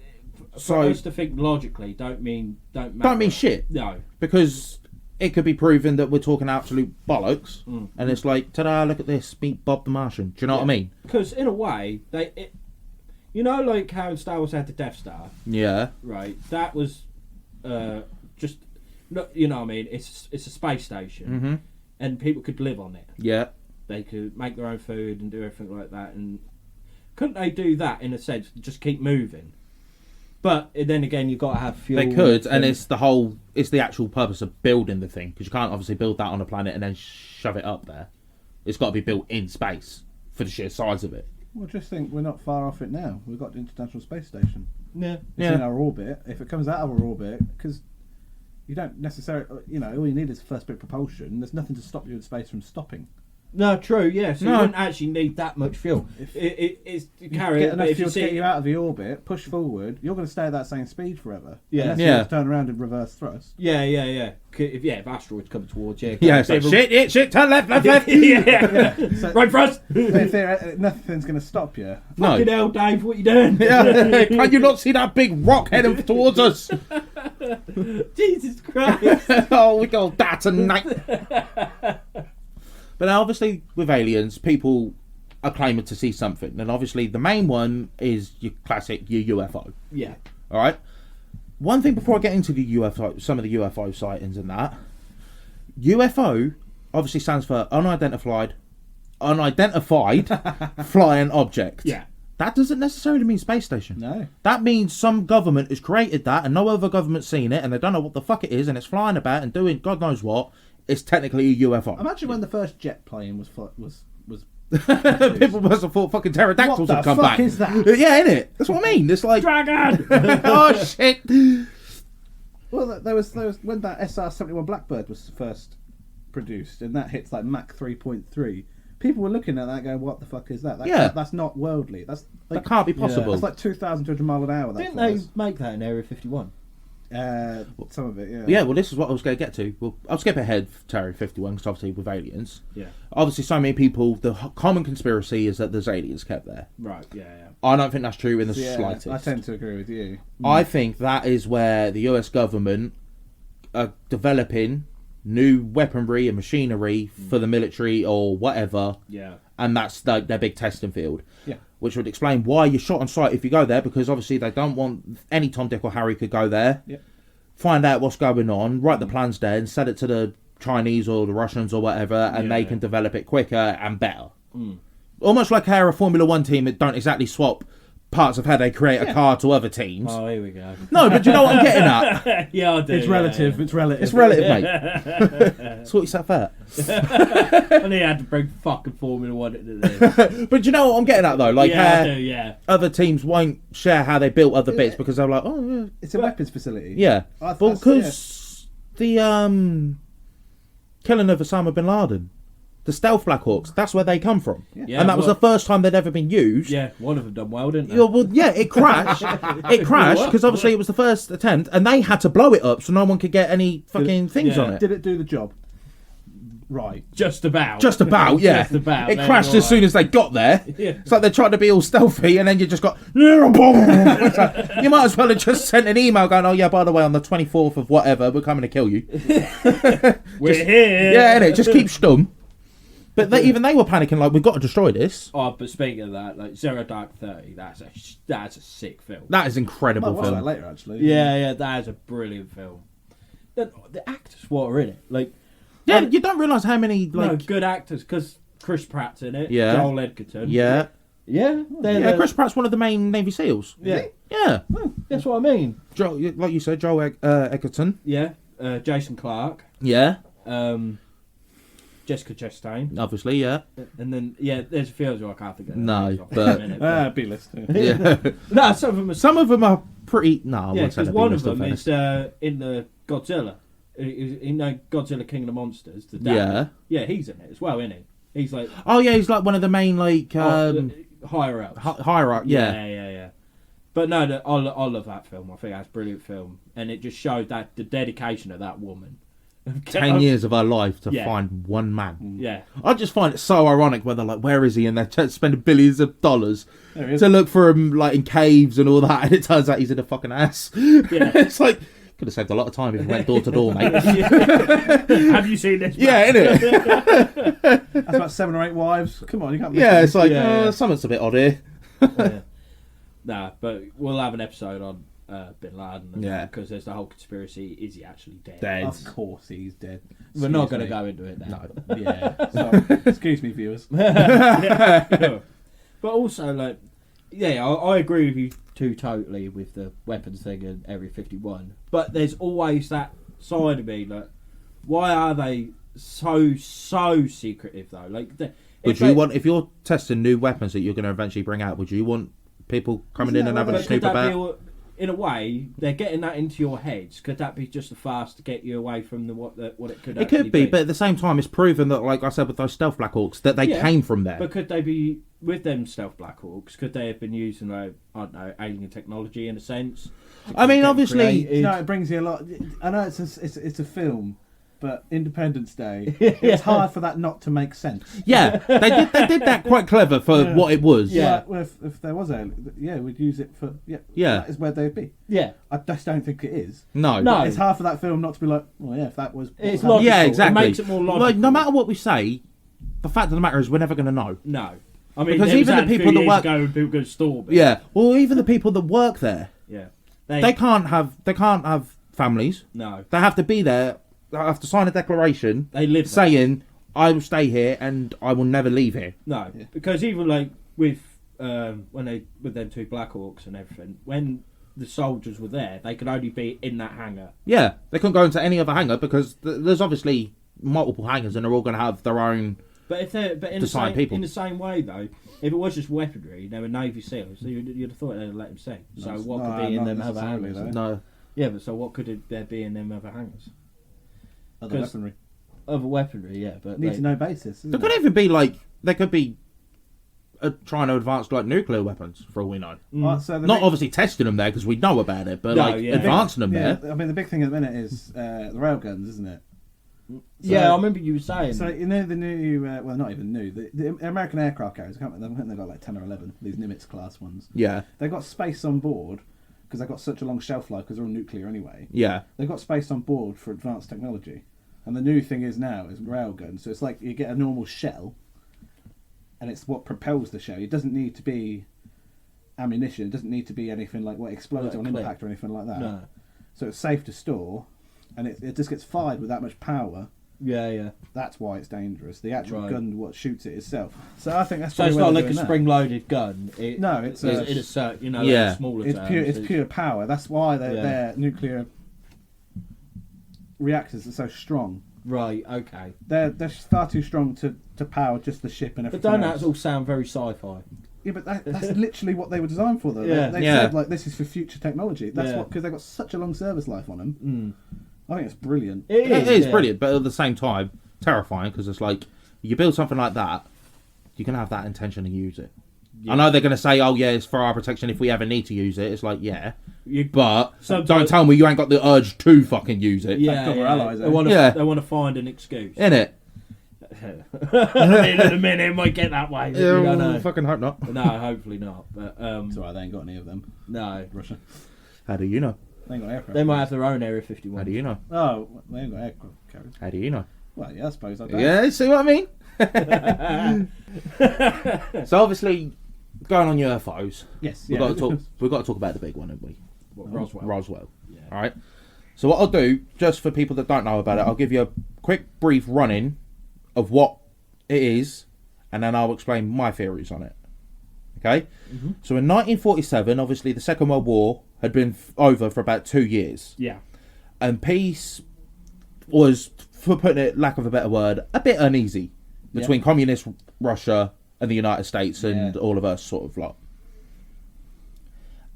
So- for us to think logically don't mean shit. No. Because it could be proven that we're talking absolute bollocks, and it's like, ta-da! Look at this, meet Bob the Martian. Do you know what I mean? Because in a way, like how Star Wars had the Death Star, Yeah. right? That was just, you know what I mean? It's a space station, and people could live on it. Yeah. They could make their own food and do everything like that. And couldn't they do that in a sense? Just keep moving. But then again, you've got to have fuel. They could, and it's the actual purpose of building the thing, because you can't obviously build that on a planet and then shove it up there. It's got to be built in space for the sheer size of it. Well, just think we're not far off it now. We've got the International Space Station. Yeah. It's Yeah. in our orbit. If it comes out of our orbit, because you don't necessarily, all you need is first bit of propulsion. There's nothing to stop you in space from stopping. No, true. Yeah. So No. you wouldn't actually need that much fuel. It's to carry Get it. enough But if fuel you to get see, you out of the orbit, push forward. You're going to stay at that same speed forever. Yeah. Unless Yeah. you just turn around and reverse thrust. yeah. If asteroids coming towards you, Yeah, it's like, shit, turn left. yeah. So, Right for us. in theory, nothing's going to stop you. No. Fucking hell, Dave, what you doing? Yeah. Can you not see that big rock heading towards us? Jesus Christ. Oh, we got that tonight. But now, obviously, with aliens, people are claiming to see something, and obviously, the main one is your UFO. Yeah. All right. One thing before I get into the UFO, some of the UFO sightings and that, UFO obviously stands for unidentified flying object. Yeah. That doesn't necessarily mean space station. No. That means some government has created that and no other government's seen it and they don't know what the fuck it is and it's flying about and doing God knows what. It's technically a UFO. Imagine when the first jet plane was People must have thought fucking pterodactyls What the have come fuck back. is that? Yeah, innit? That's what I mean. It's like Dragon. oh shit. Well, there was when that SR-71 Blackbird was first produced, and that hits like Mach 3.3. People were looking at that, going, "What the fuck is that? Yeah. That's not worldly. That's like, That can't be possible. That's like 2,200 miles an hour." That Didn't they flies. make that in Area 51? Some of it, yeah. Yeah, well, this is what I was going to get to. Well, I'll skip ahead to Area 51 because obviously with aliens. Yeah. Obviously, so many people, the common conspiracy is that there's aliens kept there. Right, yeah. I don't think that's true in the Yeah, slightest. I tend to agree with you. I think that is where the US government are developing new weaponry and machinery for the military or whatever, Yeah. and that's their big testing field. Yeah. Which would explain why you're shot on sight if you go there, because obviously they don't want any Tom, Dick or Harry could go there, Yep. find out what's going on, write the plans there and send it to the Chinese or the Russians or whatever, and they can develop it quicker and better. Almost like how a Formula 1 team that don't exactly swap parts of how they create a car to other teams. Oh, here we go. No, but you know what I'm getting at? Yeah, I do. It's relative. Yeah. It's relative. It's relative, mate. Sort yourself out. And he had to bring fucking Formula 1 into this. But you know what I'm getting at, though? Like, Yeah, I do, yeah. other teams won't share how they built other bits because they're like, oh, yeah. It's a weapons facility. Yeah. That's- But because the killing of Osama bin Laden, the stealth Black Hawks, that's where they come from. Yeah, And that was well- the first time they'd ever been used. Yeah, one of them done well, didn't they? Yeah, well, yeah, it crashed. It crashed because obviously it was the first attempt, and they had to blow it up so no one could get any fucking things yeah. on it. Did it do the job? Right. Just about. Just about, yeah. Just about. It They're crashed all as soon as they got there. Yeah. It's like they're trying to be all stealthy, and then you just got. It's like, you might as well have just sent an email going, "Oh yeah, by the way, on the 24th of whatever, we're coming to kill you." We're here. Yeah, innit? Just keep stum. But even they were panicking, like, we've got to destroy this. Oh, but speaking of that, like Zero Dark 30, that's a sick film. That is incredible Might watch film. that later, actually. Yeah, that is a brilliant film. The actors what are in it, like. Yeah, you don't realise how many, like... No, good actors, because Chris Pratt's in it. Yeah. Joel Edgerton. Yeah. Yeah. Yeah, Chris Pratt's one of the main Navy SEALs. Yeah. Yeah. That's what I mean. Like you said, Joel Edgerton. Yeah. Jason Clarke. Yeah. Jessica Chastain. Obviously, yeah. And then, there's a few others I can't think of. No, but... B-list. Yeah. No, some of them are... Some of them are pretty... No, I Yeah, wouldn't say because they're one of B-list, them in is fairness. in the Godzilla. Godzilla King of the Monsters. The dad. Yeah. Yeah, he's in it as well, isn't he? He's like... Oh, yeah, he's like one of the main, like... higher ups. higher up, yeah. Yeah. But no, I love that film. I think that's a brilliant film. And it just showed that the dedication of that woman. 10 years of her life to Yeah. find one man. Yeah. I just find it so ironic where they're like, where is he? And they're spending billions of dollars There he is. to look for him, like, in caves and all that. And it turns out he's in a fucking ass. Yeah. It's like, could have saved a lot of time if you went door to door, mate. Have you seen this? Yeah, innit? That's about 7 or 8 wives. Come on, you can't. Yeah, it's like, Yeah. something's a bit odd here. Yeah. Nah, but we'll have an episode on Bin Laden. Yeah. Because there's the whole conspiracy. Is he actually dead? Dead. Of course, he's dead. We're not going Excuse to me. go into it now. No. Yeah. So, excuse me, viewers. But also, like, I agree with you two totally with the weapons thing and Area 51. But there's always that side of me, like, why are they so secretive though? Like, If you're testing new weapons that you're going to eventually bring out, would you want people coming in and having a snoop about? In a way, they're getting that into your heads. Could that be just a farce to get you away from what it could? It could be, but at the same time, it's proven that, like I said, with those stealth Black Hawks, that they came from there. But could they be with them stealth Black Hawks? Could they have been using, like, I don't know, alien technology in a sense? I mean, obviously, No, it brings you a lot. I know it's a film, but Independence Day, it's hard for that not to make sense. yeah, they did that quite clever for what it was. Yeah. Well, if there was we'd use it for Yeah. That is where they'd be. Yeah. I just don't think it is. No. It's hard for that film not to be like, well, yeah, if that was. It's what happened- logical. Yeah, exactly. It makes it more logical. Like, no matter what we say, the fact of the matter is we're never going to know. No. I mean, Because there was even that the a people few that years work- ago when people go to storm it. Yeah. Well, even the people that work there, Yeah. they can't have families. No. They have to be there. They have to sign a declaration They live there. saying, "I will stay here and I will never leave here." No. Because even, like, with with them two Black Hawks and everything, when the soldiers were there, they could only be in that hangar. Yeah, they couldn't go into any other hangar because there's obviously multiple hangars and they're all going to have their own. But in the same way though, if it was just weaponry, they were Navy SEALs. So you'd have thought they'd let them sing. So No, what could no, be in not them other necessarily, hangars? though. No. Yeah, but so what could there be in them other hangars? Other 'Cause- weaponry. Other weaponry, yeah, but Need to know basis. There could even be like they could be trying to advance like nuclear weapons for all we know. So the Not big- obviously testing them there because we know about it, but No, like yeah. advancing them Yeah, there. I mean, the big thing at the minute is the railguns, isn't it? yeah, I remember you were saying. So you know the new, well, not even new, the American aircraft carriers. I think they've got like 10 or 11. These Nimitz class ones. Yeah, They've got space on board because they've got such a long shelf life because they're all nuclear anyway. yeah, They've got space on board for advanced technology, and the new thing is now is railguns. So it's like you get a normal shell, and it's what propels the shell. It doesn't need to be ammunition. It doesn't need to be anything like what explodes Like on clip. impact or anything like that. no. So it's safe to store, and it just gets fired with that much power. Yeah. That's why it's dangerous. The actual Right. gun, what shoots it itself. So I think that's So probably it's where not they're like a doing that. spring-loaded gun. No, it's a Yeah. like smaller. It's terms. pure. It's pure power. That's why Yeah. their nuclear reactors are so strong. Right. Okay. They're far too strong to power just the ship and But everything don't else. that all sound very sci-fi? Yeah, but that's literally what they were designed for, though. Yeah. They Yeah. said like this is for future technology. That's Yeah. what because they've got such a long service life on them. Mm. I think it's brilliant. it is yeah. brilliant, but at the same time terrifying because it's like you build something like that, you're gonna have that intention to use it. Yeah. I know they're gonna say, "Oh yeah, it's for our protection if we ever need to use it." It's like, yeah, You, but Sometimes- don't tell me you ain't got the urge to fucking use it. yeah, God we're allies, They eh? want to. Yeah. They want to find an excuse. In it. I mean, in a minute, it might get that way. But you don't know. Fucking hope not. No, hopefully not. But It's alright, they ain't got any of them. no, Russia. How do you know? They ain't got aircraft. they might have their own Area 51. How do you know? Oh, they ain't got aircraft carriers. How do you know? Well, yeah, I suppose I don't. Yeah, see what I mean? So obviously, going on UFOs, Yes. we've yeah. got to talk. We've got to talk about the big one, haven't we? What, Roswell. Roswell. Yeah. All right. So what I'll do, just for people that don't know about it, I'll give you a quick, brief run-in of what it is, and then I'll explain my theories on it. Okay. Mm-hmm. So in 1947, obviously the Second World War had been over for about 2 years, Yeah. and peace was, for putting it, lack of a better word, a bit uneasy between communist Russia and the United States and all of us, sort of lot.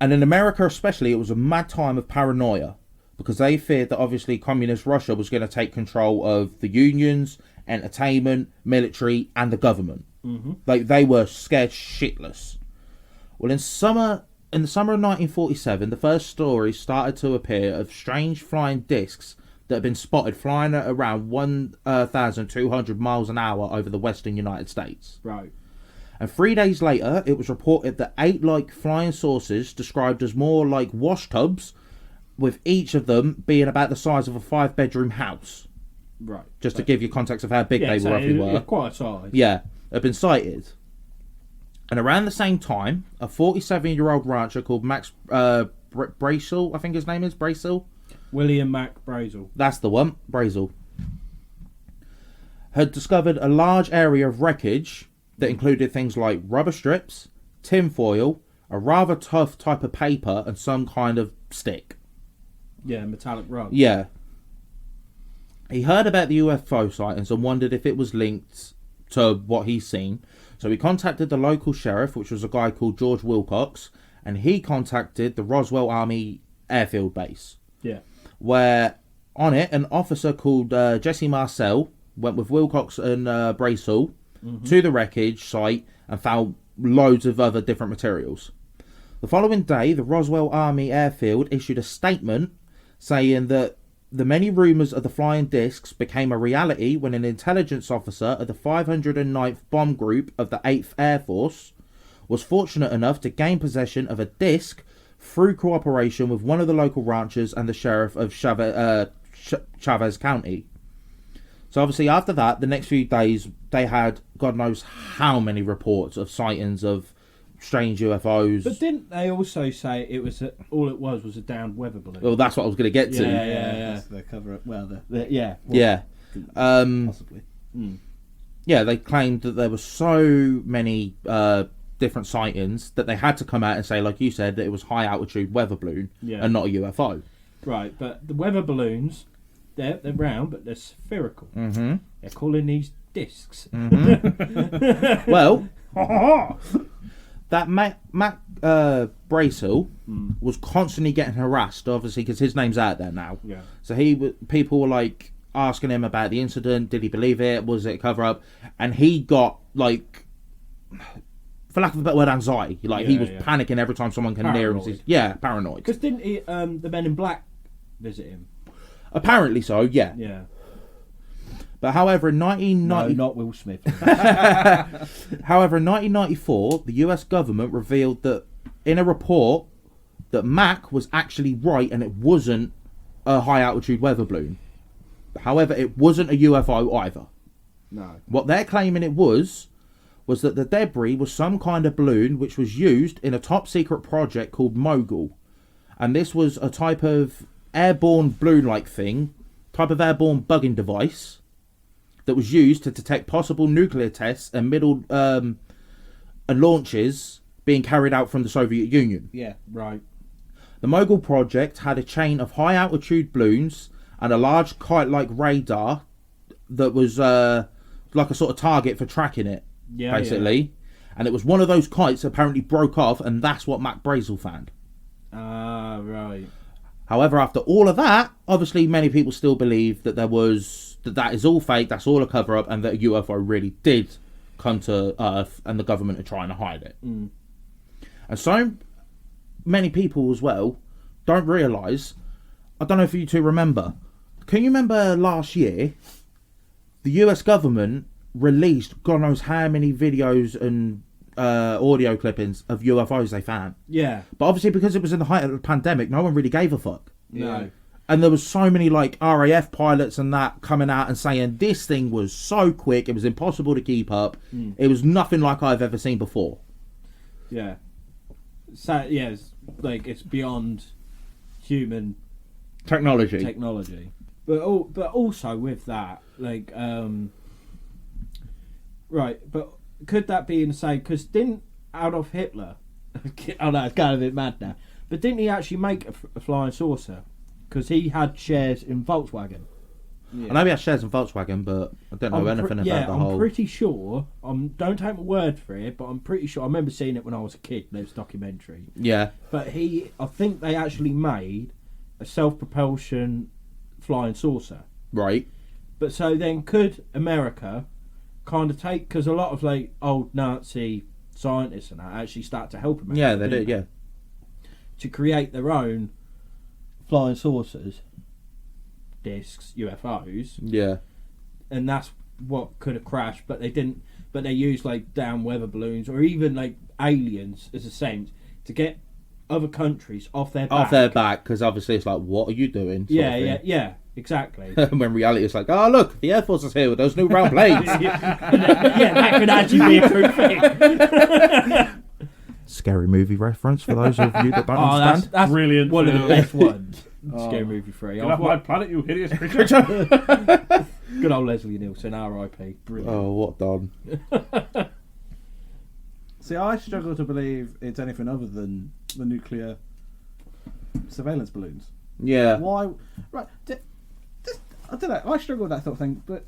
And in America especially, it was a mad time of paranoia because they feared that obviously communist Russia was going to take control of the unions, entertainment, military, and the government. Mm-hmm. Like, they were scared shitless. Well, in the summer of 1947, the first stories started to appear of strange flying discs that had been spotted flying at around 1,200 miles an hour over the western United States. Right. And 3 days later, it was reported that 8 flying saucers described as more like wash tubs, with each of them being about the size of a 5-bedroom house. Right. Just to give you context of how big they so roughly were. quite a size. Yeah, have been sighted. And around the same time, a 47-year-old rancher called Max Brazel, I think his name is, Brazel? William Mac Brazel. That's the one, Brazel. Had discovered a large area of wreckage that included things like rubber strips, tinfoil, a rather tough type of paper, and some kind of stick. Yeah, metallic rug. Yeah. He heard about the UFO sightings and wondered if it was linked to what he's seen. So he contacted the local sheriff, which was a guy called George Wilcox, and he contacted the Roswell Army Airfield Base. Yeah. Where on it, an officer called Jesse Marcel went with Wilcox and Brazel to the wreckage site and found loads of other different materials. The following day, the Roswell Army Airfield issued a statement saying that the many rumours of the flying discs became a reality when an intelligence officer of the 509th Bomb Group of the 8th Air Force was fortunate enough to gain possession of a disc through cooperation with one of the local ranchers and the sheriff of Chavez County. So obviously after that, the next few days, they had God knows how many reports of sightings of strange UFOs. But didn't they also say it was all it was a downed weather balloon? Well, that's what I was going to get to. Yeah. That's the cover up. Well, Yeah. Yeah. possibly. Yeah, they claimed that there were so many different sightings that they had to come out and say, like you said, that it was high altitude weather balloon and not a UFO. Right, but the weather balloons, they're round, but they're spherical. Mm-hmm. They're calling these discs. Well, that Mac Brazel was constantly getting harassed, obviously, because his name's out there now. Yeah. So people were like asking him about the incident. Did he believe it? Was it a cover up? And he got like, for lack of a better word, anxiety. Like he was panicking every time someone came near him. Yeah, paranoid. Because didn't he, the Men in Black visit him? Apparently so. Yeah. Yeah. But however, in 1990, No, not Will Smith. however, in 1994, the US government revealed that in a report that Mac was actually right and it wasn't a high altitude weather balloon. However, it wasn't a UFO either. No. What they're claiming it was that the debris was some kind of balloon which was used in a top secret project called Mogul. And this was a type of airborne balloon-like thing, type of airborne bugging device that was used to detect possible nuclear tests and and launches being carried out from the Soviet Union. Yeah. Right. The Mogul project had a chain of high-altitude balloons and a large kite-like radar that was like a sort of target for tracking it, basically. And it was one of those kites that apparently broke off, and that's what Mac Brazel found. Ah, right. However, after all of that, obviously many people still believe that that is all fake, that's all a cover-up, and that a UFO really did come to Earth, and the government are trying to hide it. And so many people as well don't realise, I don't know if you two remember, can you remember last year, the US government released God knows how many videos and audio clippings of UFOs they found. Yeah. But obviously, because it was in the height of the pandemic, no one really gave a fuck. No. And there was so many like RAF pilots and that coming out and saying this thing was so quick, it was impossible to keep up. It was nothing like I've ever seen before. Yeah. So yeah, it's beyond human Technology. But also with that, right? But could that be insane? Because didn't Adolf Hitler? I know it's kind of a bit mad now, but didn't he actually make a flying saucer? Because he had shares in Volkswagen. I know he has shares in Volkswagen, but I don't know anything about the whole. I'm pretty sure. Don't take my word for it, but I'm pretty sure. I remember seeing it when I was a kid. There was a documentary. Yeah. But I think they actually made a self-propulsion flying saucer. Right. But so then, could America kind of take? Because a lot of old Nazi scientists and that actually start to help America. Yeah, they did. Yeah. To create their own flying saucers. Discs, UFOs, and that's what could have crashed, but they didn't. But they used down weather balloons or even aliens as a sense to get other countries off their back. Because obviously it's like, what are you doing? Yeah, exactly. When reality is like, oh look, the Air Force is here with those new round planes. That could actually be a true thing. Scary movie reference for those of you that don't understand. That's brilliant. One of the best ones. Scary Movie 3. Get off my planet, you hideous creature. Good old Leslie Nielsen, R.I.P. Brilliant. Oh, what done? See, I struggle to believe it's anything other than the nuclear surveillance balloons. Yeah. Why? Right. I don't know. I struggle with that sort of thing, but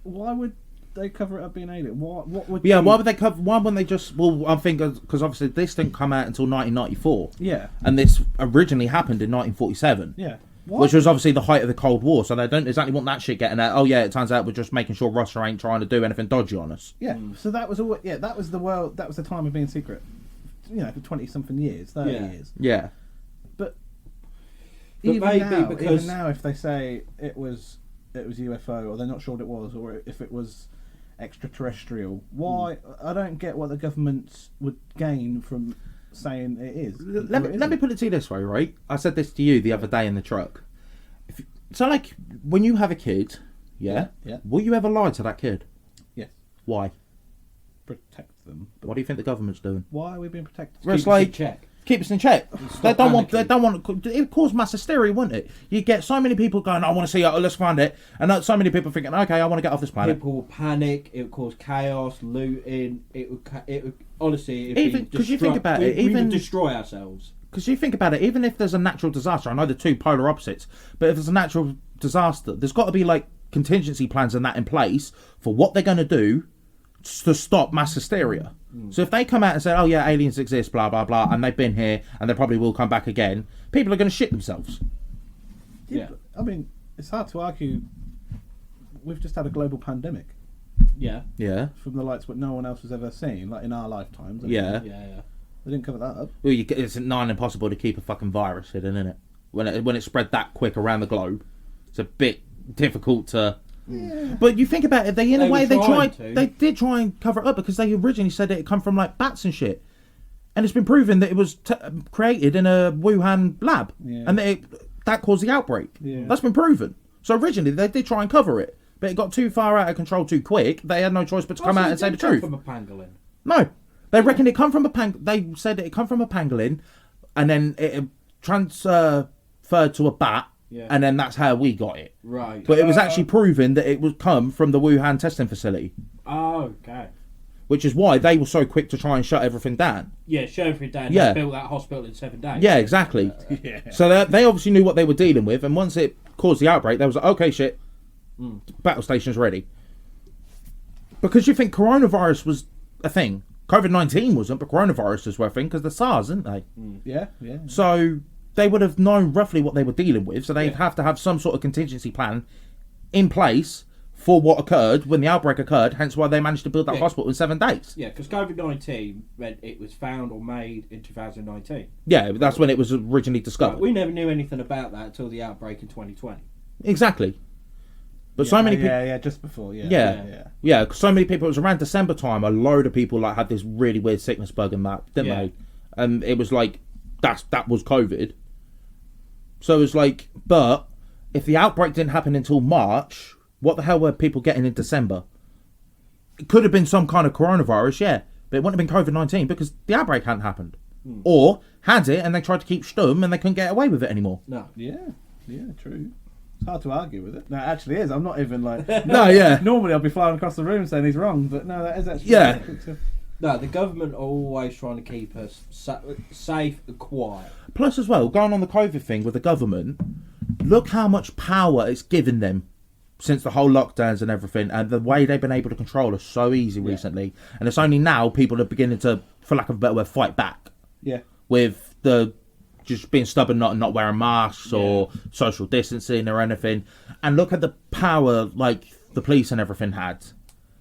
why would they cover it up being alien? What would? Yeah. Why would they cover? Why wouldn't they just? Well, I'm thinking because obviously this didn't come out until 1994. Yeah. And this originally happened in 1947. Yeah. What? Which was obviously the height of the Cold War, so they don't exactly want that shit getting out. Oh yeah, it turns out we're just making sure Russia ain't trying to do anything dodgy on us. Yeah. So that was all. Yeah. That was the world. That was the time of being secret. For 20-something years, 30 years. Yeah. But maybe even now, if they say it was UFO, or they're not sure what it was, or if it was extraterrestrial, why? I don't get what the government would gain from saying it is. Let me put it to you this way, right? I said this to you the other day in the truck. So, when you have a kid, yeah, will you ever lie to that kid? Yes. Why? Protect them. What do you think the government's doing? Why are we being protected? Well, it's like check. Keep us in check. They don't want. It would cause mass hysteria, wouldn't it? You get so many people going, "I want to see it. Let's find it," and so many people thinking, "Okay, I want to get off this planet." People will panic. It would cause chaos, looting. It would honestly. Even because you think about it, we would destroy ourselves. Because you think about it, even if there's a natural disaster, I know they're two polar opposites, but if there's a natural disaster, there's got to be contingency plans and that in place for what they're going to do to stop mass hysteria. So if they come out and say, oh yeah, aliens exist, blah blah blah, and they've been here and they probably will come back again, people are going to shit themselves. Yeah. I mean, it's hard to argue. We've just had a global pandemic. Yeah. From the likes what no one else has ever seen, in our lifetimes. Yeah. They didn't cover that up. Well, it's nigh impossible to keep a fucking virus hidden, isn't it? When it spread that quick around the globe, it's a bit difficult to. Yeah. But you think about it, they did try and cover it up because they originally said it come from bats and shit, and it's been proven that it was created in a Wuhan lab, and that caused the outbreak. Yeah. That's been proven. So originally they did try and cover it, but it got too far out of control too quick. They had no choice but to come out and say the truth. From a pangolin? No, they reckon it come from They said it come from a pangolin, and then it transferred to a bat. Yeah. And then that's how we got it. Right. But it was actually proven that it would come from the Wuhan testing facility. Oh, okay. Which is why they were so quick to try and shut everything down. Yeah, shut everything down. Yeah. They built that hospital in 7 days. Yeah, exactly. So they obviously knew what they were dealing with, and once it caused the outbreak, they was like, okay, shit, battle station's ready. Because you think coronavirus was a thing. COVID-19 wasn't, but coronaviruses were a thing because the SARS, didn't they? Yeah. So they would have known roughly what they were dealing with, so they'd have to have some sort of contingency plan in place for what occurred when the outbreak occurred, hence why they managed to build that hospital in 7 days. Yeah, because COVID-19 meant it was found or made in 2019. Yeah, that's when it was originally discovered. We never knew anything about that until the outbreak in 2020. Exactly. But so many people... Yeah, just before, Yeah, because so many people... It was around December time, a load of people like had this really weird sickness bug and that, didn't they? And it was like, that was COVID. So it was like, but if the outbreak didn't happen until March, what the hell were people getting in December? It could have been some kind of coronavirus, yeah, but it wouldn't have been COVID-19 because the outbreak hadn't happened. Or had it and they tried to keep stum and they couldn't get away with it anymore. No. Yeah, true. It's hard to argue with it. No, it actually is. I'm not even like... Normally I'll be flying across the room saying he's wrong, but no, that is actually... Yeah. No, the government are always trying to keep us safe and quiet. Plus as well, going on the COVID thing with the government, look how much power it's given them since the whole lockdowns and everything, and the way they've been able to control us so easy recently. And it's only now people are beginning to, for lack of a better word, fight back. Yeah. With the just being stubborn, not wearing masks or social distancing or anything. And look at the power like the police and everything had.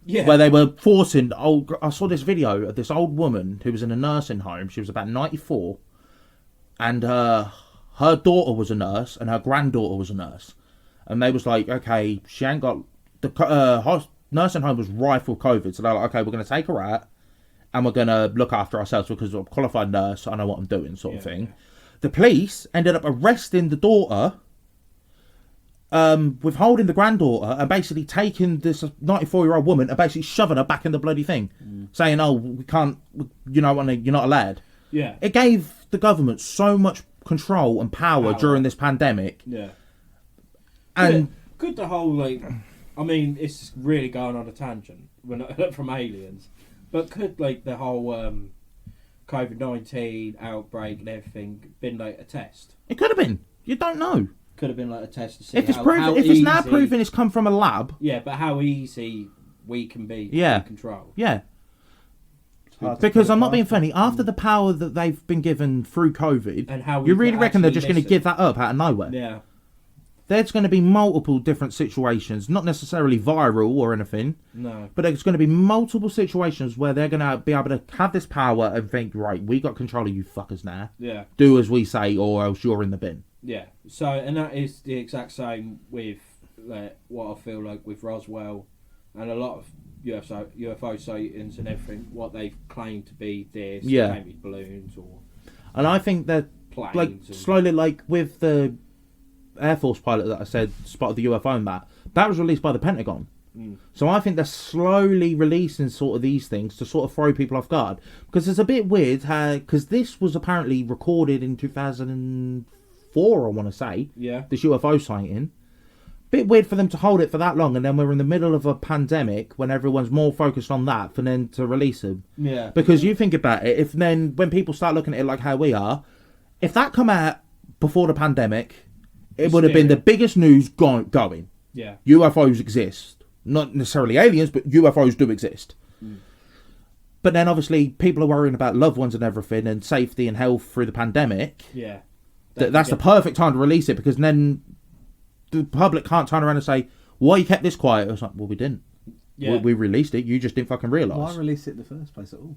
Yeah. Where they were forcing... I saw this video of this old woman who was in a nursing home. She was about 94. And her daughter was a nurse and her granddaughter was a nurse. And they was like, okay, she ain't got... The nursing home was rife with COVID. So they're like, okay, we're going to take her out and we're going to look after ourselves because I'm a qualified nurse. I know what I'm doing, sort of thing. The police ended up arresting the daughter, withholding the granddaughter, and basically taking this 94-year-old woman and basically shoving her back in the bloody thing, saying, "Oh, we can't, you're not allowed." Yeah, it gave the government so much control and power during this pandemic. Yeah, and could the whole I mean, it's really going on a tangent from aliens, but could the whole COVID-19 outbreak and everything been a test? It could have been. You don't know. Could have been a test to see if it's now proven it's come from a lab. Yeah, but how easy we can be in control. Yeah. Because I'm not being funny. After the power that they've been given through COVID, and how you really reckon they're just going to give that up out of nowhere? Yeah. There's going to be multiple different situations, not necessarily viral or anything. No. But there's going to be multiple situations where they're going to be able to have this power and think, right, we got control of you fuckers now. Yeah. Do as we say or else you're in the bin. Yeah. So, and that is the exact same with what I feel like with Roswell and a lot of UFO sightings and everything, what they've claimed to be this, maybe balloons or... And I think that, slowly, with the Air Force pilot that I said spotted the UFO and that was released by the Pentagon. So I think they're slowly releasing sort of these things to sort of throw people off guard, because it's a bit weird because this was apparently recorded in 2004, I want to say, this UFO sighting. Bit weird for them to hold it for that long, and then we're in the middle of a pandemic when everyone's more focused on that for them to release them. Yeah, because you think about it, when people start looking at it like how we are, if that come out before the pandemic, it would have been the biggest news going. Yeah. UFOs exist. Not necessarily aliens, but UFOs do exist. But then obviously people are worrying about loved ones and everything and safety and health through the pandemic. Yeah. That's the perfect time to release it, because then the public can't turn around and say, why you kept this quiet? It's like, well, we didn't. Yeah. We released it. You just didn't fucking realise. Why release it in the first place at all?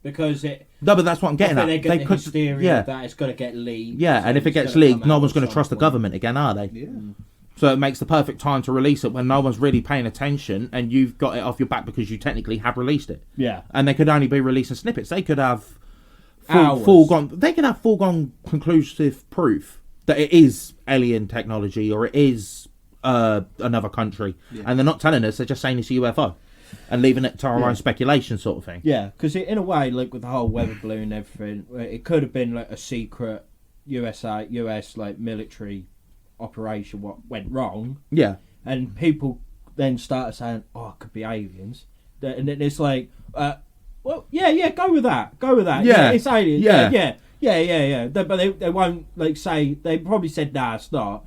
Because it... No, but that's what I'm getting at. They could hysteria that it's got to get leaked. Yeah, and if it gets leaked, no one's going to trust the government again, are they? Yeah. So it makes the perfect time to release it when no one's really paying attention and you've got it off your back because you technically have released it. Yeah. And they could only be releasing snippets. They could have full-gone conclusive proof that it is alien technology or it is another country. Yeah. And they're not telling us, they're just saying it's a UFO. And leaving it to our own speculation sort of thing. Yeah, because in a way, with the whole weather balloon and everything, it could have been a secret US military operation what went wrong. Yeah. And people then started saying, oh, it could be aliens. And then it's go with that. Yeah, it's aliens. Yeah. But they won't say, they probably said, nah, it's not.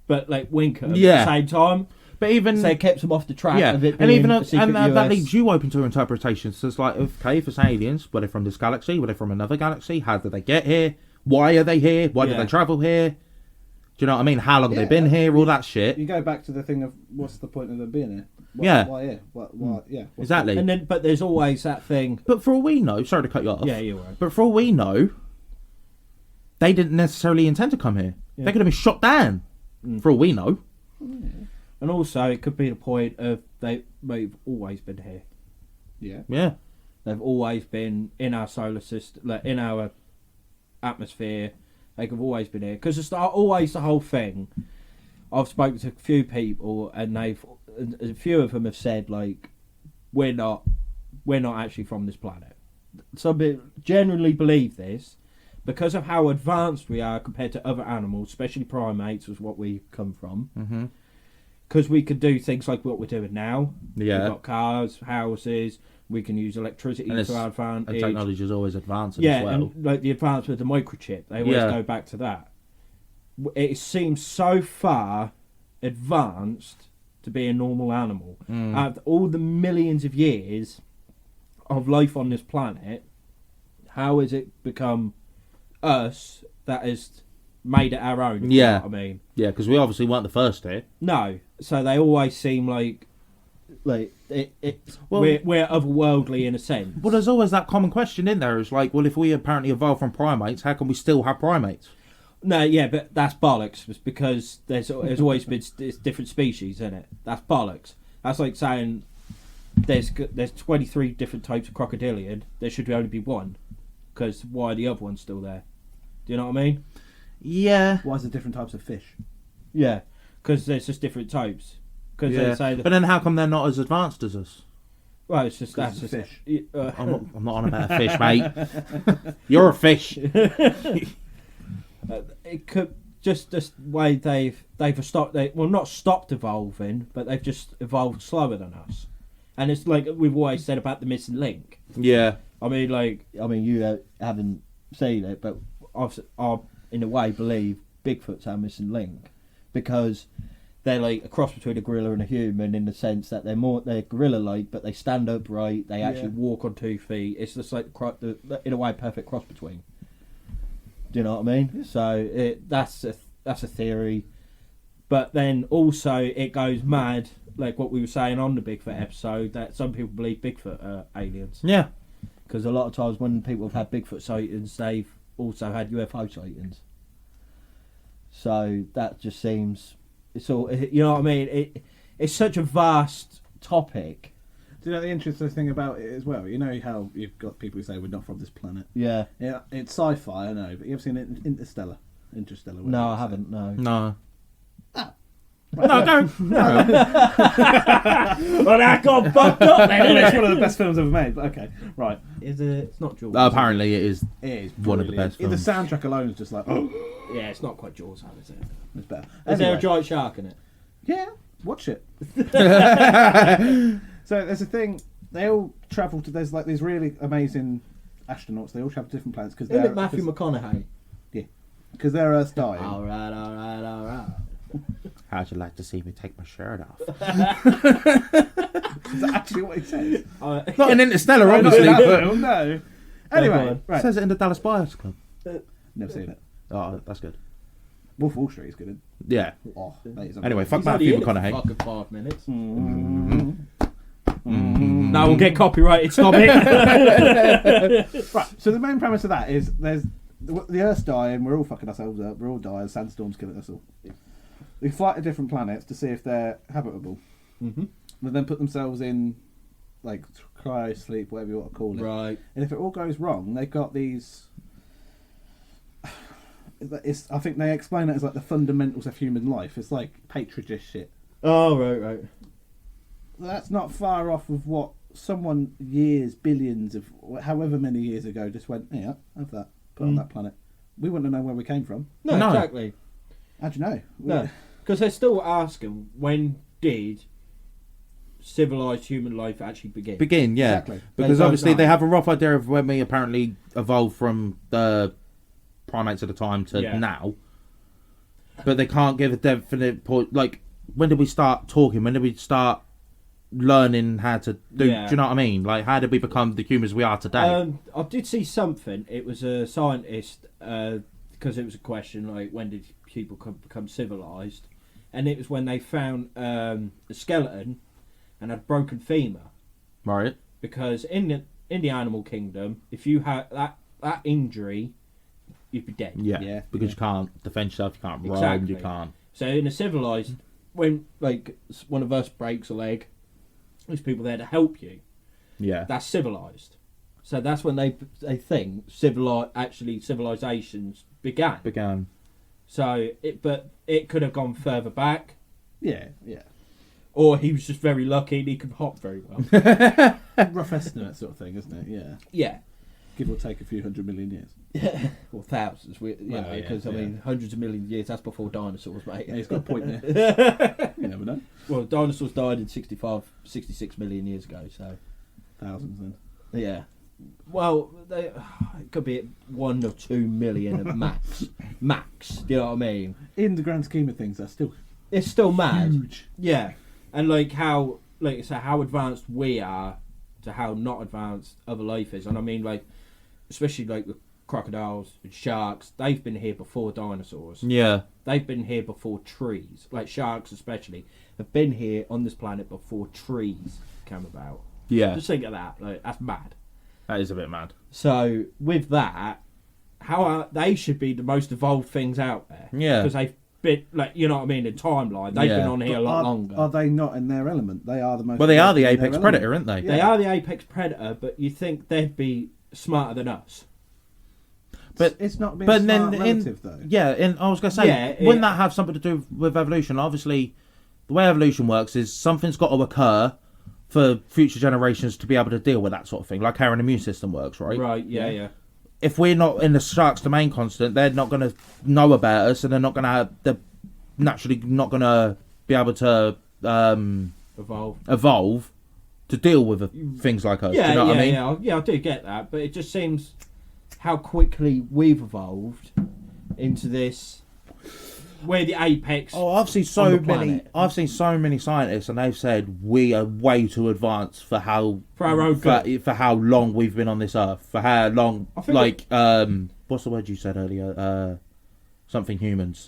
But wink at them at the same time. But even so, it kept them off the track. Yeah, of it and even that leaves you open to interpretations. So it's if it's aliens, were they from this galaxy? Were they from another galaxy? How did they get here? Why are they here? Why did they travel here? Do you know what I mean? How long have they been here? All that shit. You go back to the thing of what's the point of them being here? Why here? Why? Yeah, exactly. And then, but there's always that thing. But for all we know, sorry to cut you off. Yeah, you're right. But for all we know, they didn't necessarily intend to come here. Yeah. They could have been shot down. For all we know. Yeah. And also, it could be the point of they've always been here. Yeah. Yeah. They've always been in our solar system, like in our atmosphere. They've always been here because it's always the whole thing. I've spoken to a few people, and a few of them have said like, we're not actually from this planet. Some people generally believe this because of how advanced we are compared to other animals, especially primates, is what we come from. Mm-hmm. Because we could do things like what we're doing now. Yeah. We've got cars, houses. We can use electricity to our advantage. And technology is always advancing Yeah, as well. and like the advancement of the microchip, they always go back to that. It seems so far advanced to be a normal animal. Out of all the millions of years of life on this planet, how has it become us that has made it our own? You know what I mean? Yeah, because we obviously weren't the first here. No, so they always seem like we're otherworldly in a sense. Well, there's always that common question in there. It's like, well, if we apparently evolved from primates, how can we still have primates? No, yeah, but that's bollocks. It's because there's always been different species in it. That's bollocks. That's like saying there's 23 different types of crocodilian. There should only be one, because why are the other ones still there? Do you know what I mean? Yeah. Why is there different types of fish? Yeah, because there's just different types. Because they say that, but then how come they're not as advanced as us? well, it's just that's it's just a fish. I'm not on about a fish, mate. You're a fish. It could just the way they've stopped. Not stopped evolving, but they've just evolved slower than us. And it's like we've always said about the missing link. Yeah. I mean, you haven't seen it, but I in a way believe Bigfoot's our missing link because they're like a cross between a gorilla and a human in the sense that they're gorilla-like, but they stand upright. They actually walk on 2 feet. It's just like in a way perfect cross between. Do you know what I mean? So that's a theory, but then also it goes mad, like what we were saying on the Bigfoot episode, that some people believe Bigfoot are aliens. Yeah. Because a lot of times when people have had Bigfoot sightings, they've also had UFO sightings. So that just seems, it's all, you know what I mean? It's such a vast topic. Do you know the interesting thing about it as well? You know how you've got people who say we're not from this planet. Yeah. Yeah, it's sci-fi, I know, but you ever seen Interstellar? No, I haven't. No. No. Ah. Right. No, don't. No. Well, that got fucked up then, It's isn't one of the best films ever made, but okay. Right. Is it? It's not Jaws. Apparently it is. It is one of the best The films. soundtrack alone is just like, oh, Yeah, it's not quite Jaws, is it? it's better. Is there a Anyway. giant shark in it? Yeah, watch it. So there's a thing. They all travel to. There's like these really amazing astronauts. They all travel to different planets because Isn't they're it Matthew McConaughey? because their Earth's dying. All right. How'd you like to see me take my shirt off? Is that actually what he says? Not in Interstellar, Not obviously. in that But film, no. Anyway, it right. says it in the Dallas Buyers Club. Never seen it. Oh, that's good. Wolf of Wall Street is good. Isn't Yeah. it? Oh, that is Anyway, fuck He's only Matthew in it for McConaughey. fucking 5 minutes. Mm-hmm. No, we'll get copyrighted. Stop it. Right. So the main premise of that is there's the Earth's dying. We're all fucking ourselves up. We're all dying. Sandstorms killing us all. They fly to different planets to see if they're habitable. Mm-hmm. They then put themselves in like cryo sleep, whatever you want to call it. Right. And if it all goes wrong, they've got these. I think they explain it as like the fundamentals of human life. It's like patronage shit. Oh, right. That's not far off of what someone billions of however many years ago just went, yeah, have that, put on that planet. We wouldn't know where we came from. No, exactly. How do you know? No, because they're still asking, when did civilized human life actually begin? Begin, yeah. Exactly. Because They don't obviously know. they have a rough idea of when we apparently evolved from the primates at the time to now. But they can't give a definite point. Like, when did we start talking? When did we start learning how to do? Yeah. Do you know what I mean? Like, how did we become the humans we are today? I did see something. It was a scientist, because it was a question like, when did people become civilized? And it was when they found a skeleton and had broken femur. Right. Because in the animal kingdom, if you had that injury, you'd be dead. Yeah. Yeah. Because you can't defend yourself, you can't roam, Exactly. you can't. So in a civilized when like one of us breaks a leg, there's people there to help you. Yeah. That's civilized. So that's when they think civilizations began. So but it could have gone further back. Yeah. Or he was just very lucky and he could hop very well. Rough estimate sort of thing, isn't it? Yeah. Yeah. Give or take a few 100 million years. Yeah. Or thousands, because I mean, hundreds of millions of years, that's before dinosaurs, mate. Yeah, he's got a point there. You never know. Well, dinosaurs died in 66 million years ago, so. Thousands then. Yeah. Well, it could be 1 or 2 million at max. Max, do you know what I mean? In the grand scheme of things, that's still It's still mad. huge. Yeah. And how advanced we are to how not advanced other life is. And I mean, especially the crocodiles and sharks, they've been here before dinosaurs. Yeah. They've been here before trees. Like sharks especially have been here on this planet before trees came about. Yeah. Just think of that. That's mad. That is a bit mad. So with that, they should be the most evolved things out there. Yeah. Because they've been you know what I mean, in timeline. They've been on here a lot longer. Are they not in their element? They are the most. Well, they are the in their apex predator, element. aren't they? They are the apex predator, but you think they'd be smarter than us. But it's not being but smart then relative though. Yeah, I was going to say, wouldn't that have something to do with evolution? Obviously, the way evolution works is something's got to occur for future generations to be able to deal with that sort of thing, like how an immune system works, right? Right, yeah. If we're not in the shark's domain constant, they're not going to know about us, and they're naturally not going to be able to evolve to deal with things like us. Yeah, do you know what I mean? Yeah, I do get that, but it just seems how quickly we've evolved into this. We're the apex. Oh, I've seen so many scientists, and they've said we are way too advanced for how our own good. For how long we've been on this earth, for how long, what's the word you said earlier? Something humans,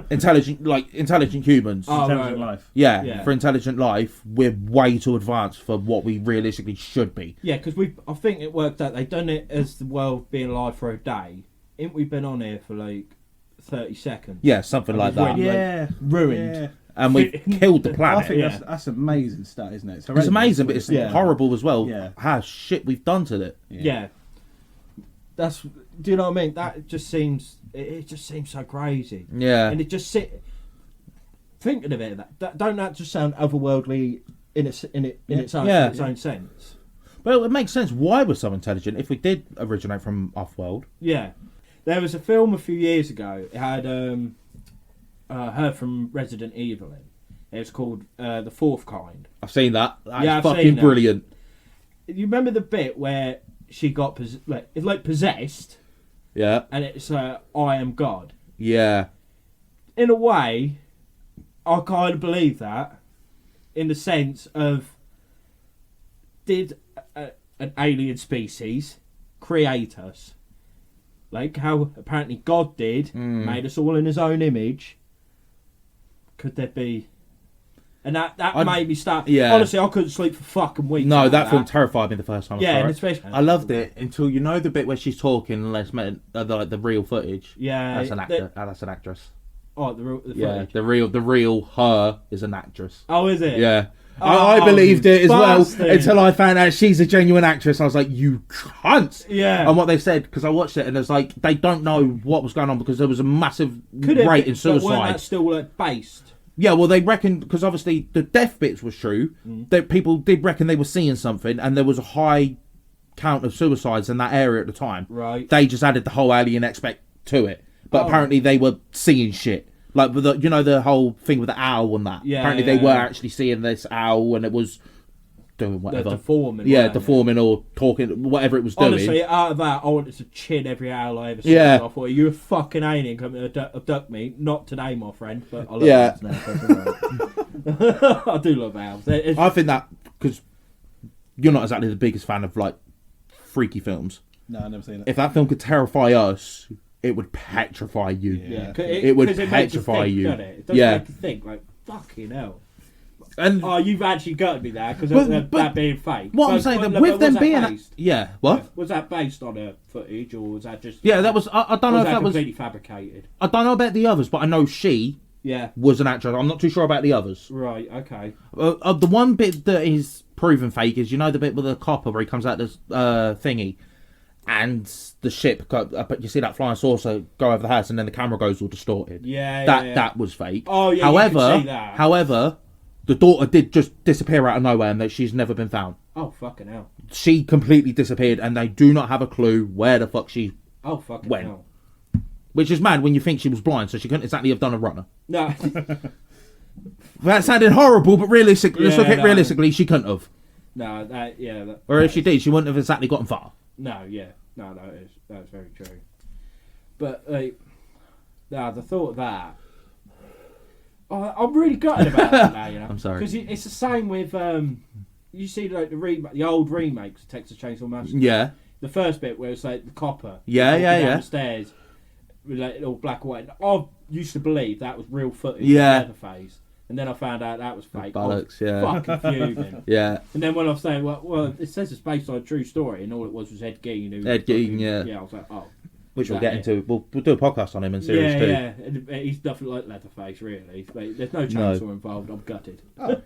intelligent humans. Oh, Intelligent life. Yeah, for intelligent life, we're way too advanced for what we realistically should be. Yeah, because I think it worked out. They've done it as the world being alive for a day. Ain't we been on here for 30 seconds? Yeah, something like that. Yeah, ruined. Yeah. And we've killed the I planet. think that's amazing stat, isn't it? It's amazing, but it's horrible as well. Yeah. How shit we've done to it. Yeah. That's. Do you know what I mean? That just seems. It just seems so crazy. Yeah. And it just thinking of it, don't that just sound otherworldly in its own sense? Well, it makes sense why we're so intelligent if we did originate from off-world. Yeah. There was a film a few years ago. It had her from Resident Evil in. It was called The Fourth Kind. I've seen that. That's I've fucking seen that. brilliant. You remember the bit where she got possessed? Yeah. And it's I am God. Yeah. In a way, I kind of believe that, in the sense of, did an alien species create us? Like how apparently God did, made us all in his own image. Could there be... And that made me start... Yeah. Honestly, I couldn't sleep for fucking weeks. No, after that film terrified me the first time I saw and it. especially... I loved it until you know the bit where she's talking and let's met the real footage. Yeah. That's an actor. That's an actress. Oh, the footage. Yeah, the real her is an actress. Oh, is it? Yeah. Oh, I believed it as bastard. well until I found out she's a genuine actress. I was like, you cunt! Yeah. And what they said, because I watched it, and it's like, they don't know what was going on because there was a massive rate in suicide. But weren't that still based? Yeah, well, they reckon, because obviously the death bits was true, that people did reckon they were seeing something, and there was a high count of suicides in that area at the time. Right. They just added the whole alien aspect to it. But apparently they were seeing shit. Like, with the whole thing with the owl and that. Yeah, apparently they were actually seeing this owl, and it was doing whatever. Deforming. Yeah, deforming or talking, whatever it was doing. Honestly, out of that, I wanted to chin every owl I ever saw. Yeah. I thought, you're a fucking alien coming to abduct me. Not today, my friend, but I love owls now. So I do love owls. I think that, because you're not exactly the biggest fan of, like, freaky films. No, I've never seen it. If that film could terrify us, it would petrify you. Yeah. It would petrify you. Doesn't it? It doesn't make you think, like, fucking hell. And you've actually gutted me there because of that being fake. What I'm saying, with them being... What? Was that based on a footage or was that just... Yeah, that was... I don't know if that was... completely fabricated? I don't know about the others, but I know she Yeah. was an actress. I'm not too sure about the others. Right. Okay. The one bit that is proven fake is, you know, the bit with the copper where he comes out this thingy, and the ship, but you see that flying saucer go over the house, and then the camera goes all distorted. Yeah. That was fake. Oh yeah. However, you could see that. however, the daughter did just disappear out of nowhere, and that she's never been found. Oh fucking hell. She completely disappeared, and they do not have a clue where the fuck she. Oh fucking When? hell. Which is mad when you think she was blind, so she couldn't exactly have done a runner. No. That sounded horrible, but realistically, let's look at it no. realistically, she couldn't have. No. That. Or if she did, she wouldn't have exactly gotten far. No. Yeah. No. That's very true. But the thought of that. I'm really gutted about that now. You know. I'm sorry. Because it's the same with you see like the old remakes of Texas Chainsaw Massacre. Yeah. The first bit where it's like the copper. Yeah. Down the stairs with like all black and white. I used to believe that was real footage. Yeah. Of Leatherface. And then I found out that was fake. Bollocks, I was fucking fuming. Yeah. And then when I was saying, well, it says it's based on a true story, and all it was Ed Gein. Ed Gein, yeah. Yeah, I was like, oh. Which we'll get into. We'll do a podcast on him in series 2. Yeah. And he's nothing like Leatherface, really. But there's no chainsaw involved. I'm gutted. Oh,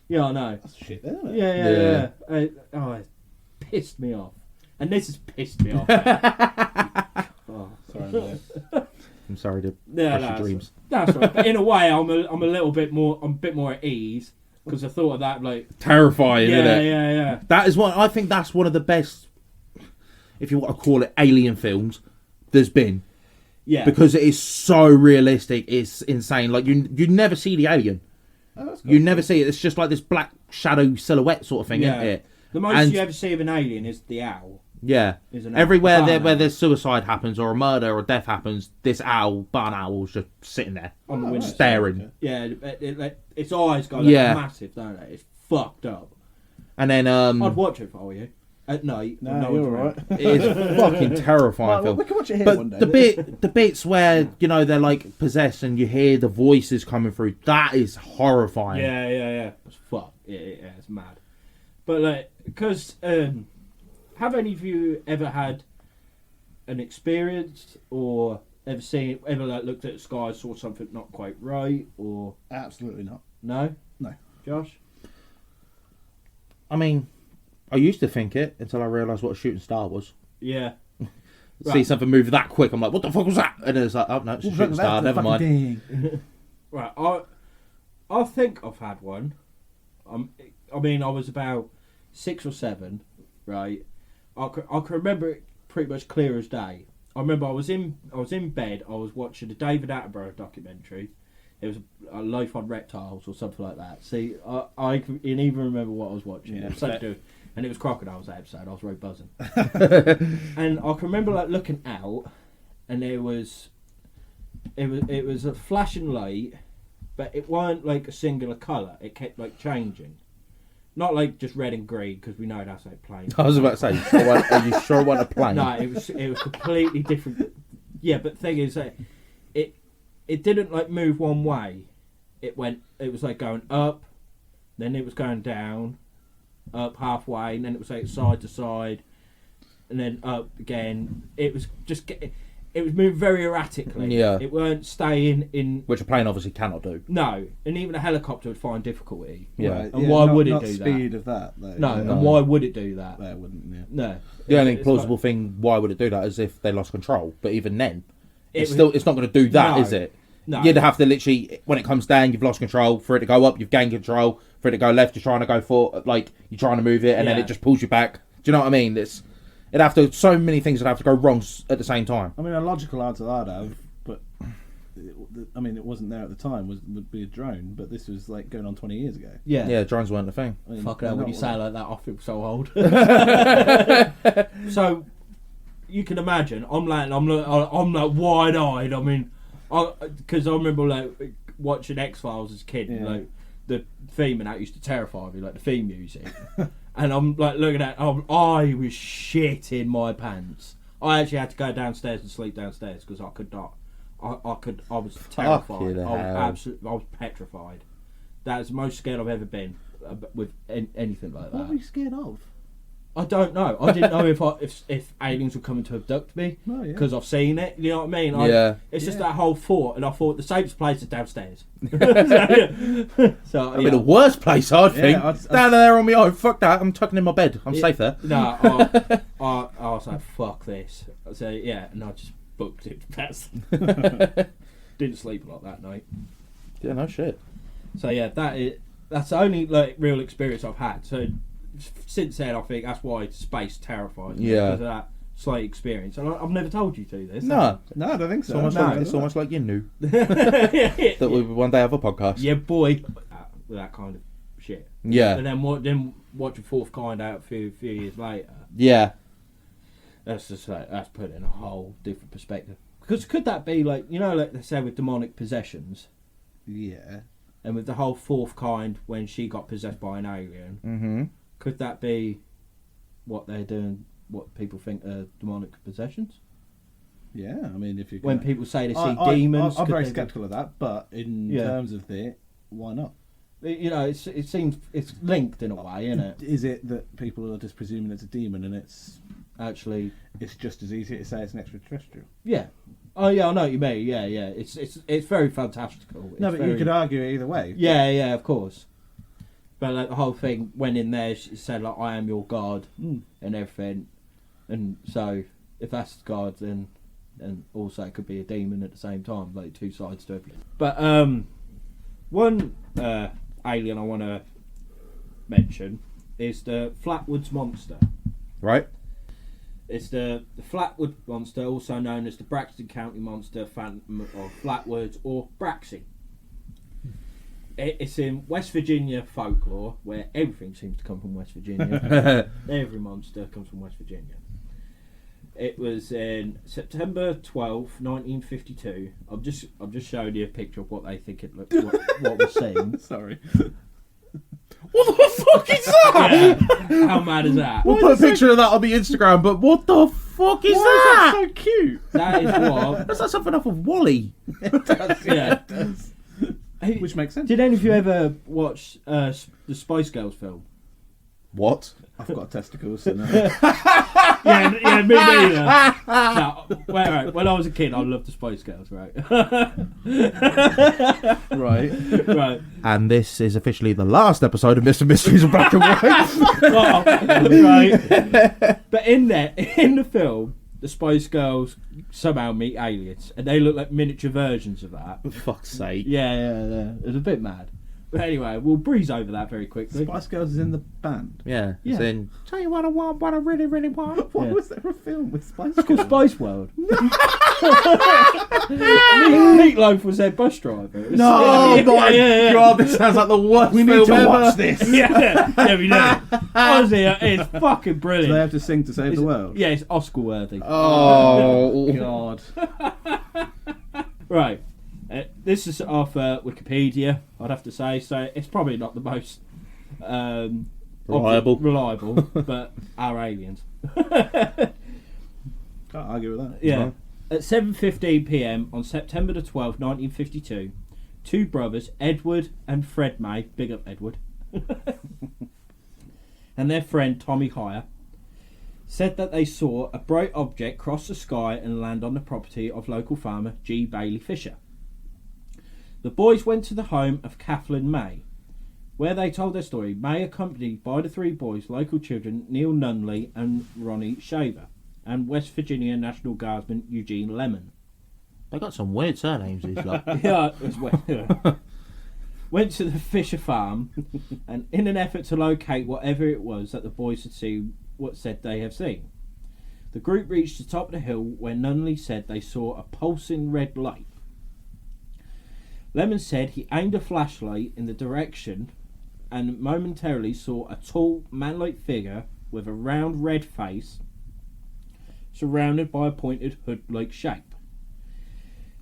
Yeah, I know. that's shit, isn't it? Yeah. It pissed me off. And this has pissed me off. Oh, Sorry, mate. I'm sorry to yeah, crush your dreams. That's right. But in a way, I'm a little bit more. I'm a bit more at ease because I thought of that like Terrifying, isn't it? Yeah. That is what I think. That's one of the best, if you want to call it, alien films there's been. Yeah. Because it is so realistic. It's insane. Like you never see the alien. Oh, that's cool. You never see it. It's just like this black shadow silhouette sort of thing, Yeah. isn't it? The most you ever see of an alien is the owl. Yeah. Is an Everywhere barn where owl there's suicide happens or a murder or death happens, this barn owl's just sitting there, on the window. staring. Yeah, its eyes go massive, don't they? It's fucked up. And then I'd watch it if I were you. At night. No, you're alright. it is fucking terrifying Well, film. we can watch it here But one day. the bits where, you know, they're like possessed and you hear the voices coming through, that is horrifying. Yeah. It's fuck. Yeah, it's mad. But like, because have any of you ever had an experience or ever like looked at the sky, saw something not quite right, or Absolutely not. no? No. Josh? I mean, I used to think it until I realised what a shooting star was. Yeah. See something move that quick, I'm like, what the fuck was that? And it's like, oh no, it's a shooting star, never mind. Right. I think I've had one. I mean, I was about 6 or 7, right? I can remember it pretty much clear as day. I remember I was in bed. I was watching a David Attenborough documentary. It was a Life on Reptiles or something like that. See, I can even remember what I was watching. Yeah, It was something to do, and it was Crocodiles that episode. I was really buzzing. And I can remember like looking out, and it was a flashing light, but it weren't like a singular colour. It kept like changing. Not like just red and green, because we know that's like plain. I was about to say, are you sure it wasn't a plane? No, it was completely different. Yeah, but the thing is, it didn't like move one way. It was like going up, then it was going down, up halfway, and then it was like side to side, and then up again. It was just it was moving very erratically. Yeah. It weren't staying in. Which a plane obviously cannot do. No, and even a helicopter would find difficulty. Yeah. Right, And why would it not do that? speed of that, though. No, Yeah. and why would it do that? That wouldn't, yeah. No. The only It's plausible like- thing, why would it do that, is if they lost control. But even then, it's was- not going to do that, No. is it? No. You'd have to literally, when it comes down, you've lost control. For it to go up, you've gained control. For it to go left, you're trying to go forward, like you're trying to move it, and then Yeah. it just pulls you back. Do you know what I mean? So many things would have to go wrong at the same time. I mean, a logical answer I'd have, but it wasn't there at the time. Would be a drone, but this was like going on 20 years ago. Yeah. Yeah, drones weren't a thing. I mean, Fuck hell, they're when you not say it one. like that, I feel so old. So, you can imagine, I'm like wide-eyed. I mean, because I remember like watching X-Files as a kid, Yeah. like the theme and that used to terrify me, like the theme music. And I'm like looking at, I was shitting my pants. I actually had to go downstairs and sleep downstairs because I could not. I was terrified. I was petrified. That is the most scared I've ever been with anything like What that. were you scared of? I don't know. I didn't know if aliens were coming to abduct me because I've seen it. You know what I mean? It's just that whole thought, and I thought the safest place is downstairs. So that'd be the worst place, I think. Down there on my own. Fuck that. I'm tucking in my bed. I'm safe there. No, I was like, fuck this. So and I just booked it. Didn't sleep a lot that night. Yeah, no shit. So that's the only real experience I've had. So since then, I think that's why space terrifies me. Because of that slight experience. And I've never told you to this. No, I don't think so. It's almost like you knew that we would one day have a podcast. Yeah, boy. With that kind of shit. Yeah. And then watch a Fourth Kind out a few years later. Yeah. That's just that's put it in a whole different perspective. Because could that be like they say with demonic possessions? Yeah. And with the whole Fourth Kind, when she got possessed by an alien, could that be what they're doing? What people think are demonic possessions? Yeah, I mean, if you when people say they see demons, I'm very sceptical of that. But in terms of it, why not? It seems it's linked in a way, isn't it? Is it that people are just presuming it's a demon and it's actually just as easy to say it's an extraterrestrial? Yeah. Oh yeah, I know what you mean. Yeah. It's very fantastical. You could argue it either way. Yeah, of course. But the whole thing went in there. She said I am your God and everything, and so if that's God, then also it could be a demon at the same time, like two sides to everything. But one alien I want to mention is the Flatwoods Monster. Right. It's the Flatwood Monster, also known as the Braxton County Monster, Phantom of Flatwoods, or Braxy. It's in West Virginia folklore, where everything seems to come from West Virginia. Every monster comes from West Virginia. It was in September 12th, 1952. I've just showed you a picture of what they think it looked, what was seen. Sorry. What the fuck is that? Yeah. How mad is that? We'll put a picture of that on the Instagram, but what the fuck is that? That's so cute. That is what? That's like something off of Wall-E. It does. Yeah. It does. Which makes sense. Did any of you ever watch the Spice Girls film? What? I've got testicles. So no. yeah, me neither. No, when I was a kid, I loved the Spice Girls, right? right. And this is officially the last episode of Mr. Mysteries of Black and White. Right. But in the film, the Spice Girls somehow meet aliens, and they look like miniature versions of that. For fuck's sake. Yeah. It was a bit mad. But anyway, we'll breeze over that very quickly. Spice Girls is in the band. Yeah. It's in Tell You What I Want, What I Really, Really Want. Why was there a film with Spice Girls? It's called Spice World. Meatloaf was their bus driver. No, my God, this sounds like the worst we film need to ever. watch this. yeah, we do. Honestly, it's fucking brilliant. Do they have to sing to save the world? Yeah, it's Oscar worthy. Oh, God. Right. This is off Wikipedia, I'd have to say, so it's probably not the most reliable, but our aliens. Can't argue with that. Yeah. Right. At 7:15 p.m. on September the 12th, 1952, two brothers, Edward and Fred May, big up Edward, and their friend Tommy Hire, said that they saw a bright object cross the sky and land on the property of local farmer G. Bailey Fisher. The boys went to the home of Kathleen May, where they told their story. May, accompanied by the three boys, local children Neil Nunley and Ronnie Shaver, and West Virginia National Guardsman Eugene Lemon. They got some weird surnames, these lot. Yeah, it was went to the Fisher farm, and in an effort to locate whatever it was that the boys had seen, said they have seen, the group reached the top of the hill where Nunley said they saw a pulsing red light. Lemon said he aimed a flashlight in the direction and momentarily saw a tall, man-like figure with a round red face surrounded by a pointed hood-like shape.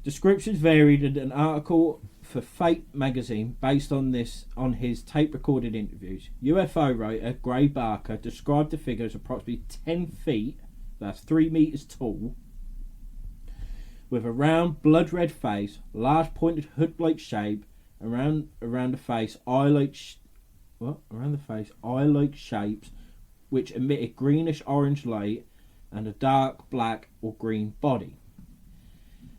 Descriptions varied in an article for Fate magazine based on his tape-recorded interviews. UFO writer Gray Barker described the figure as approximately 10 feet, that's 3 metres tall, with a round blood-red face, large pointed hood-like shape, around the face eye-like shapes which emitted greenish-orange light and a dark black or green body.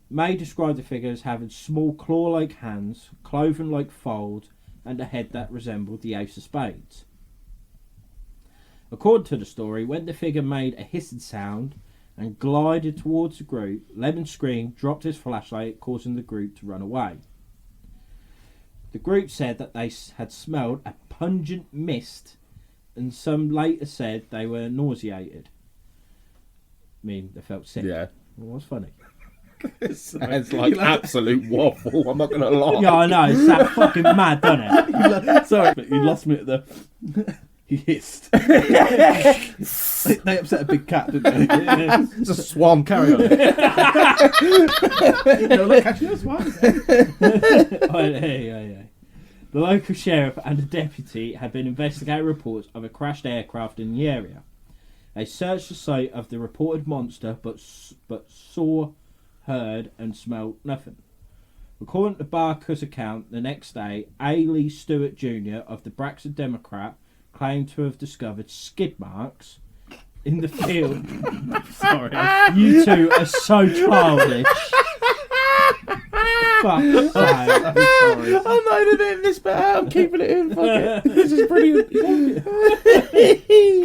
May described the figure as having small claw-like hands, cloven-like folds, and a head that resembled the ace of spades. According to the story, when the figure made a hissing sound and glided towards the group, Lemon screamed, dropped his flashlight, causing the group to run away. The group said that they had smelled a pungent mist, and some later said they were nauseated. I mean, they felt sick. Yeah. Well, what's funny? It's like absolute waffle, I'm not going to lie. Yeah, I know. It's that fucking mad, doesn't it? Sorry, but you lost me at the... He hissed. They upset a big cat, didn't they? It's a swan. Carry on. No, look, catching a swan. Yeah. The local sheriff and a deputy had been investigating reports of a crashed aircraft in the area. They searched the site of the reported monster, but saw, heard, and smelled nothing. According to Barker's account, the next day, A. Lee Stewart Jr. of the Braxton Democrat claimed to have discovered skid marks in the field. Sorry. You two are so childish. Fuck. I'm sorry. I'm not editing this bit out. I'm keeping it in. Fuck it. This is brilliant.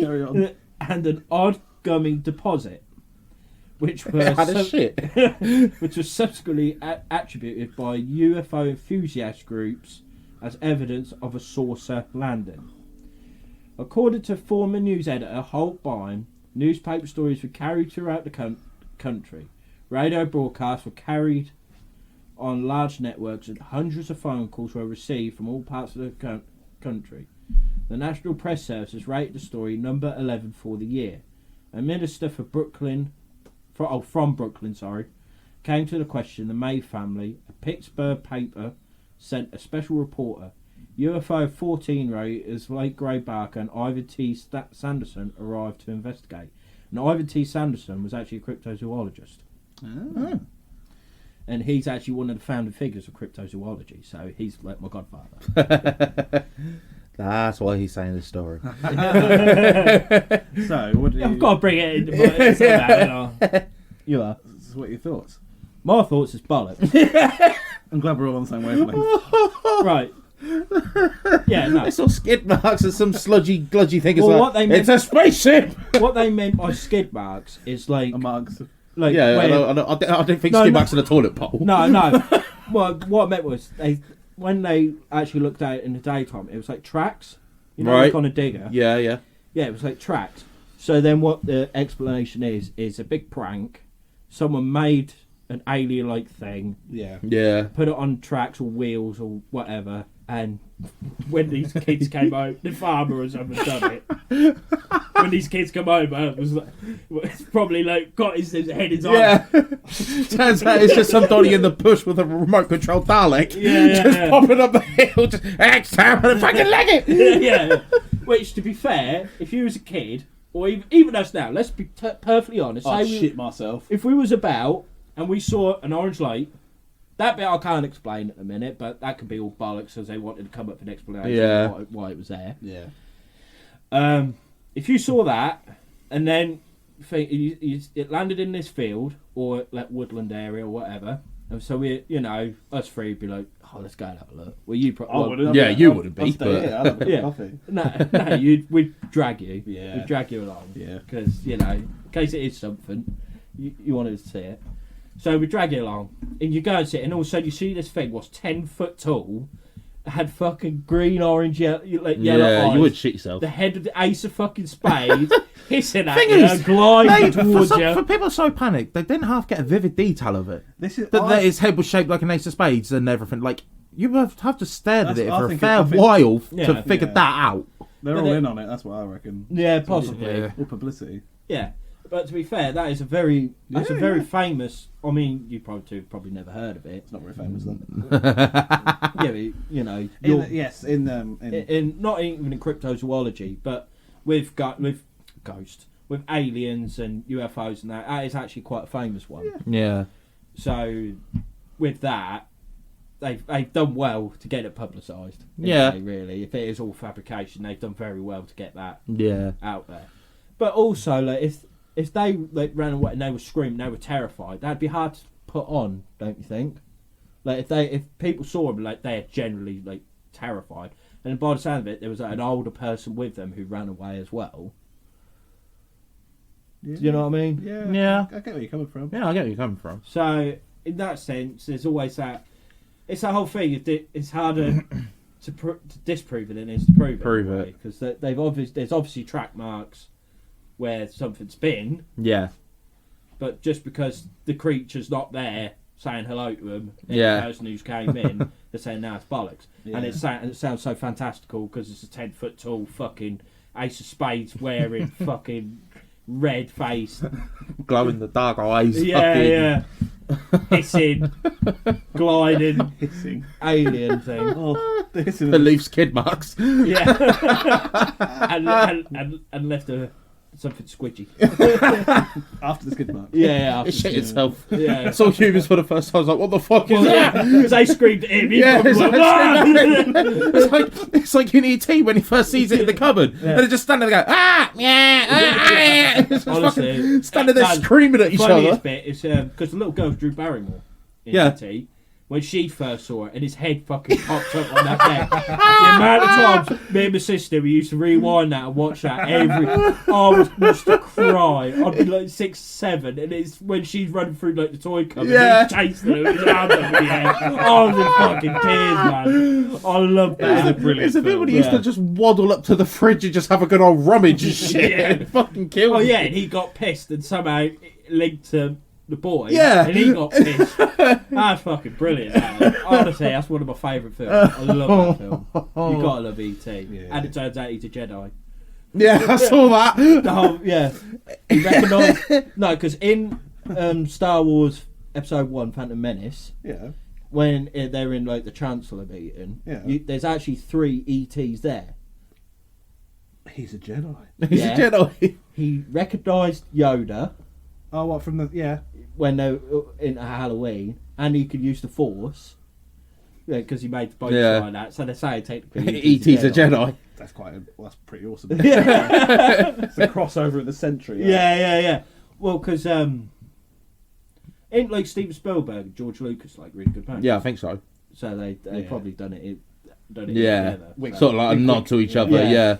Carry on. And an odd gummy deposit, which was Had a shit. which was subsequently attributed by UFO enthusiast groups as evidence of a saucer landing. According to former news editor Holt Byrne, newspaper stories were carried throughout the country. Radio broadcasts were carried on large networks, and hundreds of phone calls were received from all parts of the country. The National Press Service has rated the story number 11 for the year. A minister from Brooklyn, came to the question. The May family, a Pittsburgh paper, sent a special reporter. UFO 14-raters Lake Gray Barker and Ivan T. Sanderson arrived to investigate. And Ivan T. Sanderson was actually a cryptozoologist. Oh. And he's actually one of the founding figures of cryptozoology, so he's like my godfather. That's why he's saying this story. So, what do you... I've got to bring it in. It's about, you are. What are your thoughts? My thoughts is bollocks. I'm glad we're all on the same wavelength. Right. Yeah, no. I saw skid marks and some gludgy thing. Well, what they meant- It's a spaceship! What they meant by skid marks is like... Amongst... like Yeah, where- I didn't think No, skid no. marks in a toilet bowl. No. Well, what I meant was, when they actually looked at it in the daytime, it was like tracks. You know, Right. like on a digger. Yeah. Yeah, it was like tracks. So then what the explanation is a big prank. Someone made an alien-like thing, Yeah. put it on tracks or wheels or whatever, and when these kids came over, the farmer has ever done it. When these kids come over, it was like, it's probably like got his head in his Yeah. Turns out it's just some dolly in the bush with a remote control Dalek. Yeah. Popping up the hill, just X-Town and fucking leg it. Yeah. Which, to be fair, if you was a kid, or even us now, let's be perfectly honest. I say shit myself. if we was about and we saw an orange light, that bit I can't explain at the minute, but that could be all bollocks as they wanted to come up with an explanation of why it was there. Yeah. If you saw that and then it landed in this field or like woodland area or whatever, and so we, us three would be like, oh, let's go and have a look. Well, you probably Yeah, you wouldn't be, I'll stay but- here, I'll have a Yeah. coffee. No, we'd drag you. Yeah. We'd drag you along. Yeah. Because, in case it is something, you wanted to see it. So we drag you along, and you go and sit, and all of a sudden you see this thing was 10 foot tall, had fucking green, orange, yellow eyes. Yeah, you would shit yourself. The head of the ace of fucking spades, hissing at Thing you, is, gliding for towards you. people so panicked, they didn't half get a vivid detail of it. This is... That his head was shaped like an ace of spades and everything. Like, you have to stare at That's it what I for a think fair I think- while Yeah. to figure Yeah. that out. They're But all they- in on it, that's what I reckon. Yeah, possibly. Yeah. All publicity. Yeah. But to be fair, that is a very Yeah. famous. I mean, you probably never heard of it. It's not very famous then. Yeah, but, in not even in cryptozoology, but with ghosts, with aliens and UFOs and that is actually quite a famous one. Yeah. So with that, they've done well to get it publicised. Yeah. Really. If it is all fabrication, they've done very well to get that Yeah. out there. But also, like, if they like ran away and they were screaming, they were terrified, that'd be hard to put on, don't you think? Like, if people saw them, like, they're generally like terrified, and by the sound of it, there was like, an older person with them who ran away as well. Yeah. Do you know what I mean? Yeah. I get where you're coming from. Yeah, I get where you're coming from. So in that sense, there's always that. It's that whole thing. It's harder to disprove it than it is to prove it. Because there's obviously track marks where something's been. Yeah. But just because the creature's not there saying hello to them, the person who's came in, they're saying, "No, it's bollocks." Yeah. And it sounds so fantastical because it's a 10-foot tall fucking Ace of Spades wearing fucking red face, Glow in the dark eyes. yeah, hissing, gliding, Hissing. alien thing. Oh, the hissing. It leaves skid marks. Yeah, and left something squidgy. After the skid mark. Yeah, It shit itself. Yeah. I saw humans for the first time. I was like, what the fuck is Well, that? yeah, because they screamed at him. Yeah, He probably went, it's like in E.T. when he first sees it in the cupboard, and they just stand there and go, yeah, it's just Honestly, fucking standing there man, screaming at each funniest other. bit is because the little girl's Drew Barrymore in Yeah. E.T. When she first saw it and his head fucking popped up on that bed. The amount of times me and my sister, we used to rewind that and watch that I used to cry. I'd be like 6, 7, and it's when she's running through like the toy cupboard, Yeah. he's chasing her with his hand up in the air. I was in fucking tears, man. I love that. It's a brilliant It's a bit film. when he used to just waddle up to the fridge and just have a good old rummage and shit. Yeah. And fucking kill Oh me. yeah, and he got pissed and somehow linked to the boy. Yeah. And he got pissed. That's fucking brilliant, man. Honestly, that's one of my favourite films. I love that film. You gotta love E.T. Yeah. And it turns out he's a Jedi. Yeah, I saw that. Yeah. He recognised... No, because in Star Wars Episode 1, Phantom Menace, Yeah. when they're in like the Chancellor meeting, Yeah. there's actually 3 ETs there. He's a Jedi. He's Yeah. a Jedi. He recognised Yoda Oh, what from the when they were in Halloween, and he could use the Force. Yeah, because he made the boats like that. So they say technically E.T.'s a Jedi. That's that's pretty awesome. Yeah, It's a crossover of the century. yeah. Well, because ain't like Steven Spielberg and George Lucas like really good bands. Yeah, I think so. So they Yeah. probably done it Yeah, together. sort of like a nod to each other. Yeah. Yeah,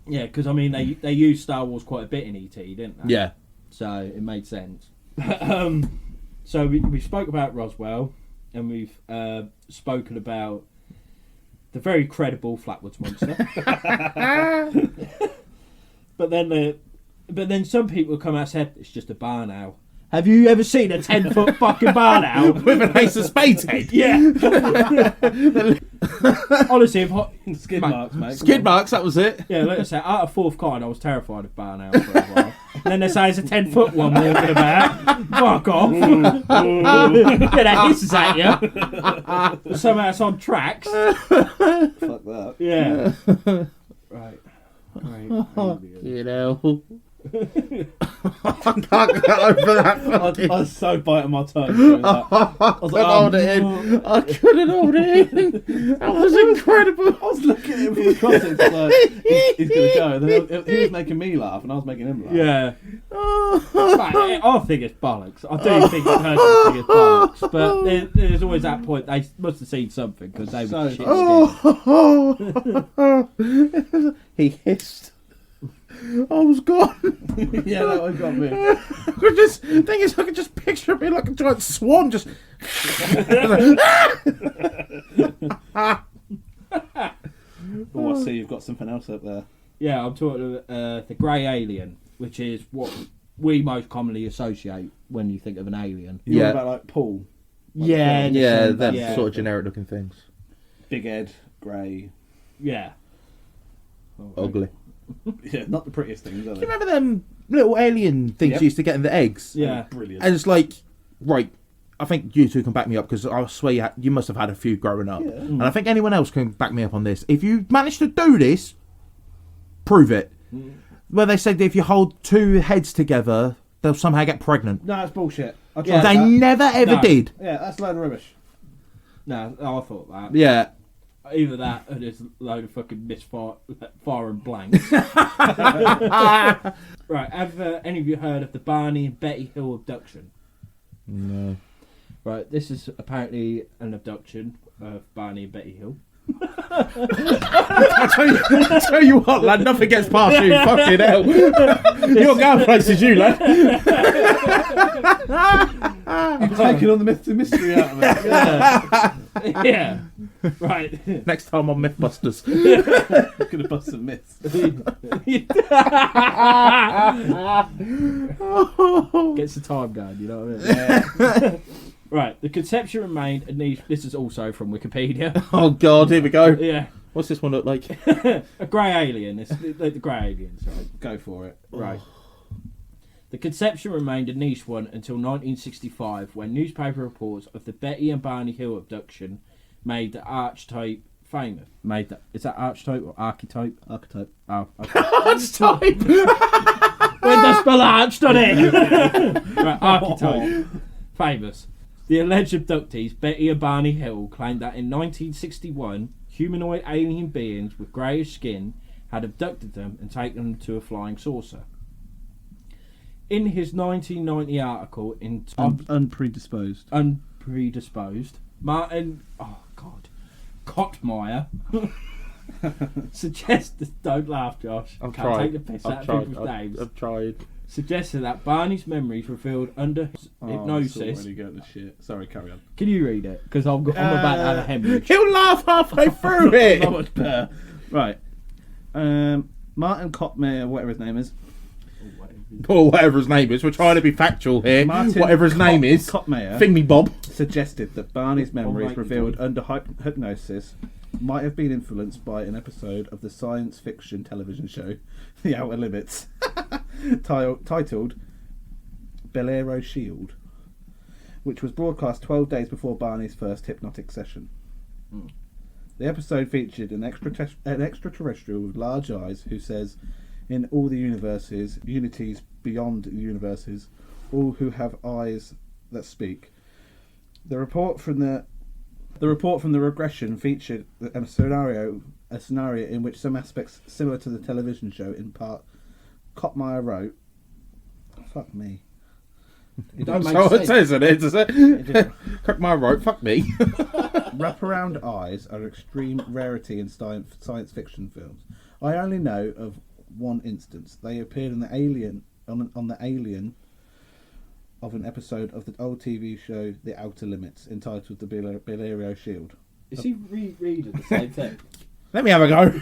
Yeah, because I mean they used Star Wars quite a bit in ET, didn't they? yeah. So it made sense. So we spoke about Roswell, and we've spoken about the very credible Flatwoods Monster. but then some people come out and said it's just a barn owl. Have you ever seen a 10-foot fucking barn owl With an Ace of Spades head. Yeah. Honestly, Skid marks, mate. Skid marks, that was it. yeah, like I said, out of fourth kind, I was terrified of barn owls for a while. And then they say it's a 10-foot one walking about. Fuck off. Yeah, that hisses at you. Somehow it's on tracks. Fuck that. Yeah. Right. You know. I can't get over that. I was so biting my tongue. Doing that. I couldn't hold it in. I couldn't hold it in. That was incredible. I was looking at him from across it, like, he's gonna go. And then he was making me laugh, and I was making him laugh. Yeah. I think it's bollocks. I do think personally it's bollocks. But there's always that point. They must have seen something because they were shit scared. He hissed. I was gone. Yeah, that one got me. I could just picture me like a giant swan just. Oh, I see you've got something else up there. Yeah, I'm talking the grey alien, which is what we most commonly associate when you think of an alien. You're Yeah. about like Paul. Yeah, Yeah, same them yeah. sort of generic looking things. Big Ed, grey. Yeah. Ugly. Yeah, not the prettiest things, are Do they? you remember them little alien things Yep. you used to get in the eggs? Yeah. Brilliant. And it's like, right, I think you two can back me up because I swear you must have had a few growing up. Yeah. And I think anyone else can back me up on this. If you manage to do this, prove it. Where they said if you hold 2 heads together, they'll somehow get pregnant. No, it's bullshit. I tried Yeah, They that. never ever No. did. Yeah, that's a load of rubbish. No, I thought that. Yeah. Either that or there's a load of fucking misfire foreign blanks. Right, have any of you heard of the Barney and Betty Hill abduction? No. Right, this is apparently an abduction of Barney and Betty Hill. I tell you what, lad, nothing gets past you. Fucking hell. You're going places, you, lad. You're taking on the mystery out of it. Yeah. Right. Next time on Mythbusters. Gonna bust some myths. Gets the time going, you know what I mean? Right, the conception remained a niche. This is also from Wikipedia. Oh, God, here we go. Yeah. What's this one look like? A grey alien. It's the grey aliens, right? Go for it. Right. The conception remained a niche one until 1965, when newspaper reports of the Betty and Barney Hill abduction made the archetype famous. Is that archetype or archetype? Archetype. Oh, okay. Archetype! When they spell arch, doesn't it? Right, archetype. Famous. The alleged abductees, Betty and Barney Hill, claimed that in 1961, humanoid alien beings with greyish skin had abducted them and taken them to a flying saucer. In his 1990 article in Unpredisposed. Martin, Kottmeyer suggested, don't laugh, Josh, I've can't tried. take the piss out of people's names. I've tried. Suggested that Barney's memories revealed under hypnosis. It's already going to shit. Sorry, carry on. Can you read it? Because I'm about to have a hemorrhage. He'll laugh halfway through it. Not much better. Right. Martin Kottmeyer, whatever his name is. Or whatever his name is. We're trying to be factual here. Martin Whatever his name is. Kottmeyer Thing me, Bob. suggested that Barney's memories right, revealed under hypnosis might have been influenced by an episode of the science fiction television show The Outer Limits, titled Bolero Shield, which was broadcast 12 days before Barney's first hypnotic session. The episode featured an extraterrestrial with large eyes who says, "In all the universes, unities beyond the universes, all who have eyes that speak." The report from the regression featured a scenario in which some aspects similar to the television show. In part, Kottmeyer wrote, "Fuck me." It don't make So sense. it says it, does it? Crack my rope, fuck me. Wraparound eyes are an extreme rarity in science fiction films. I only know of one instance. They appeared in the Alien on the Alien of an episode of the old TV show The Outer Limits, entitled The Bolero Shield. Is he rereading the same thing? Let me have a go.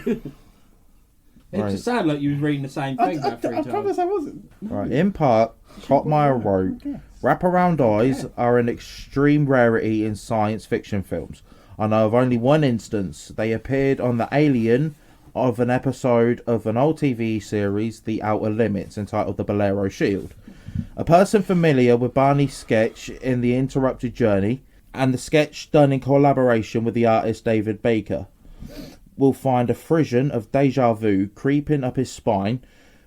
It Right. just sounded like you was reading the same thing about 3 I times. promise I wasn't. Right, in part, Kottmeyer wrote, wraparound eyes are an extreme rarity in science fiction films. I know of only one instance. They appeared on the Alien of an episode of an old TV series, The Outer Limits, entitled The Bolero Shield. A person familiar with Barney's sketch in The Interrupted Journey, and the sketch done in collaboration with the artist David Baker, will find a frisson of deja vu creeping up his spine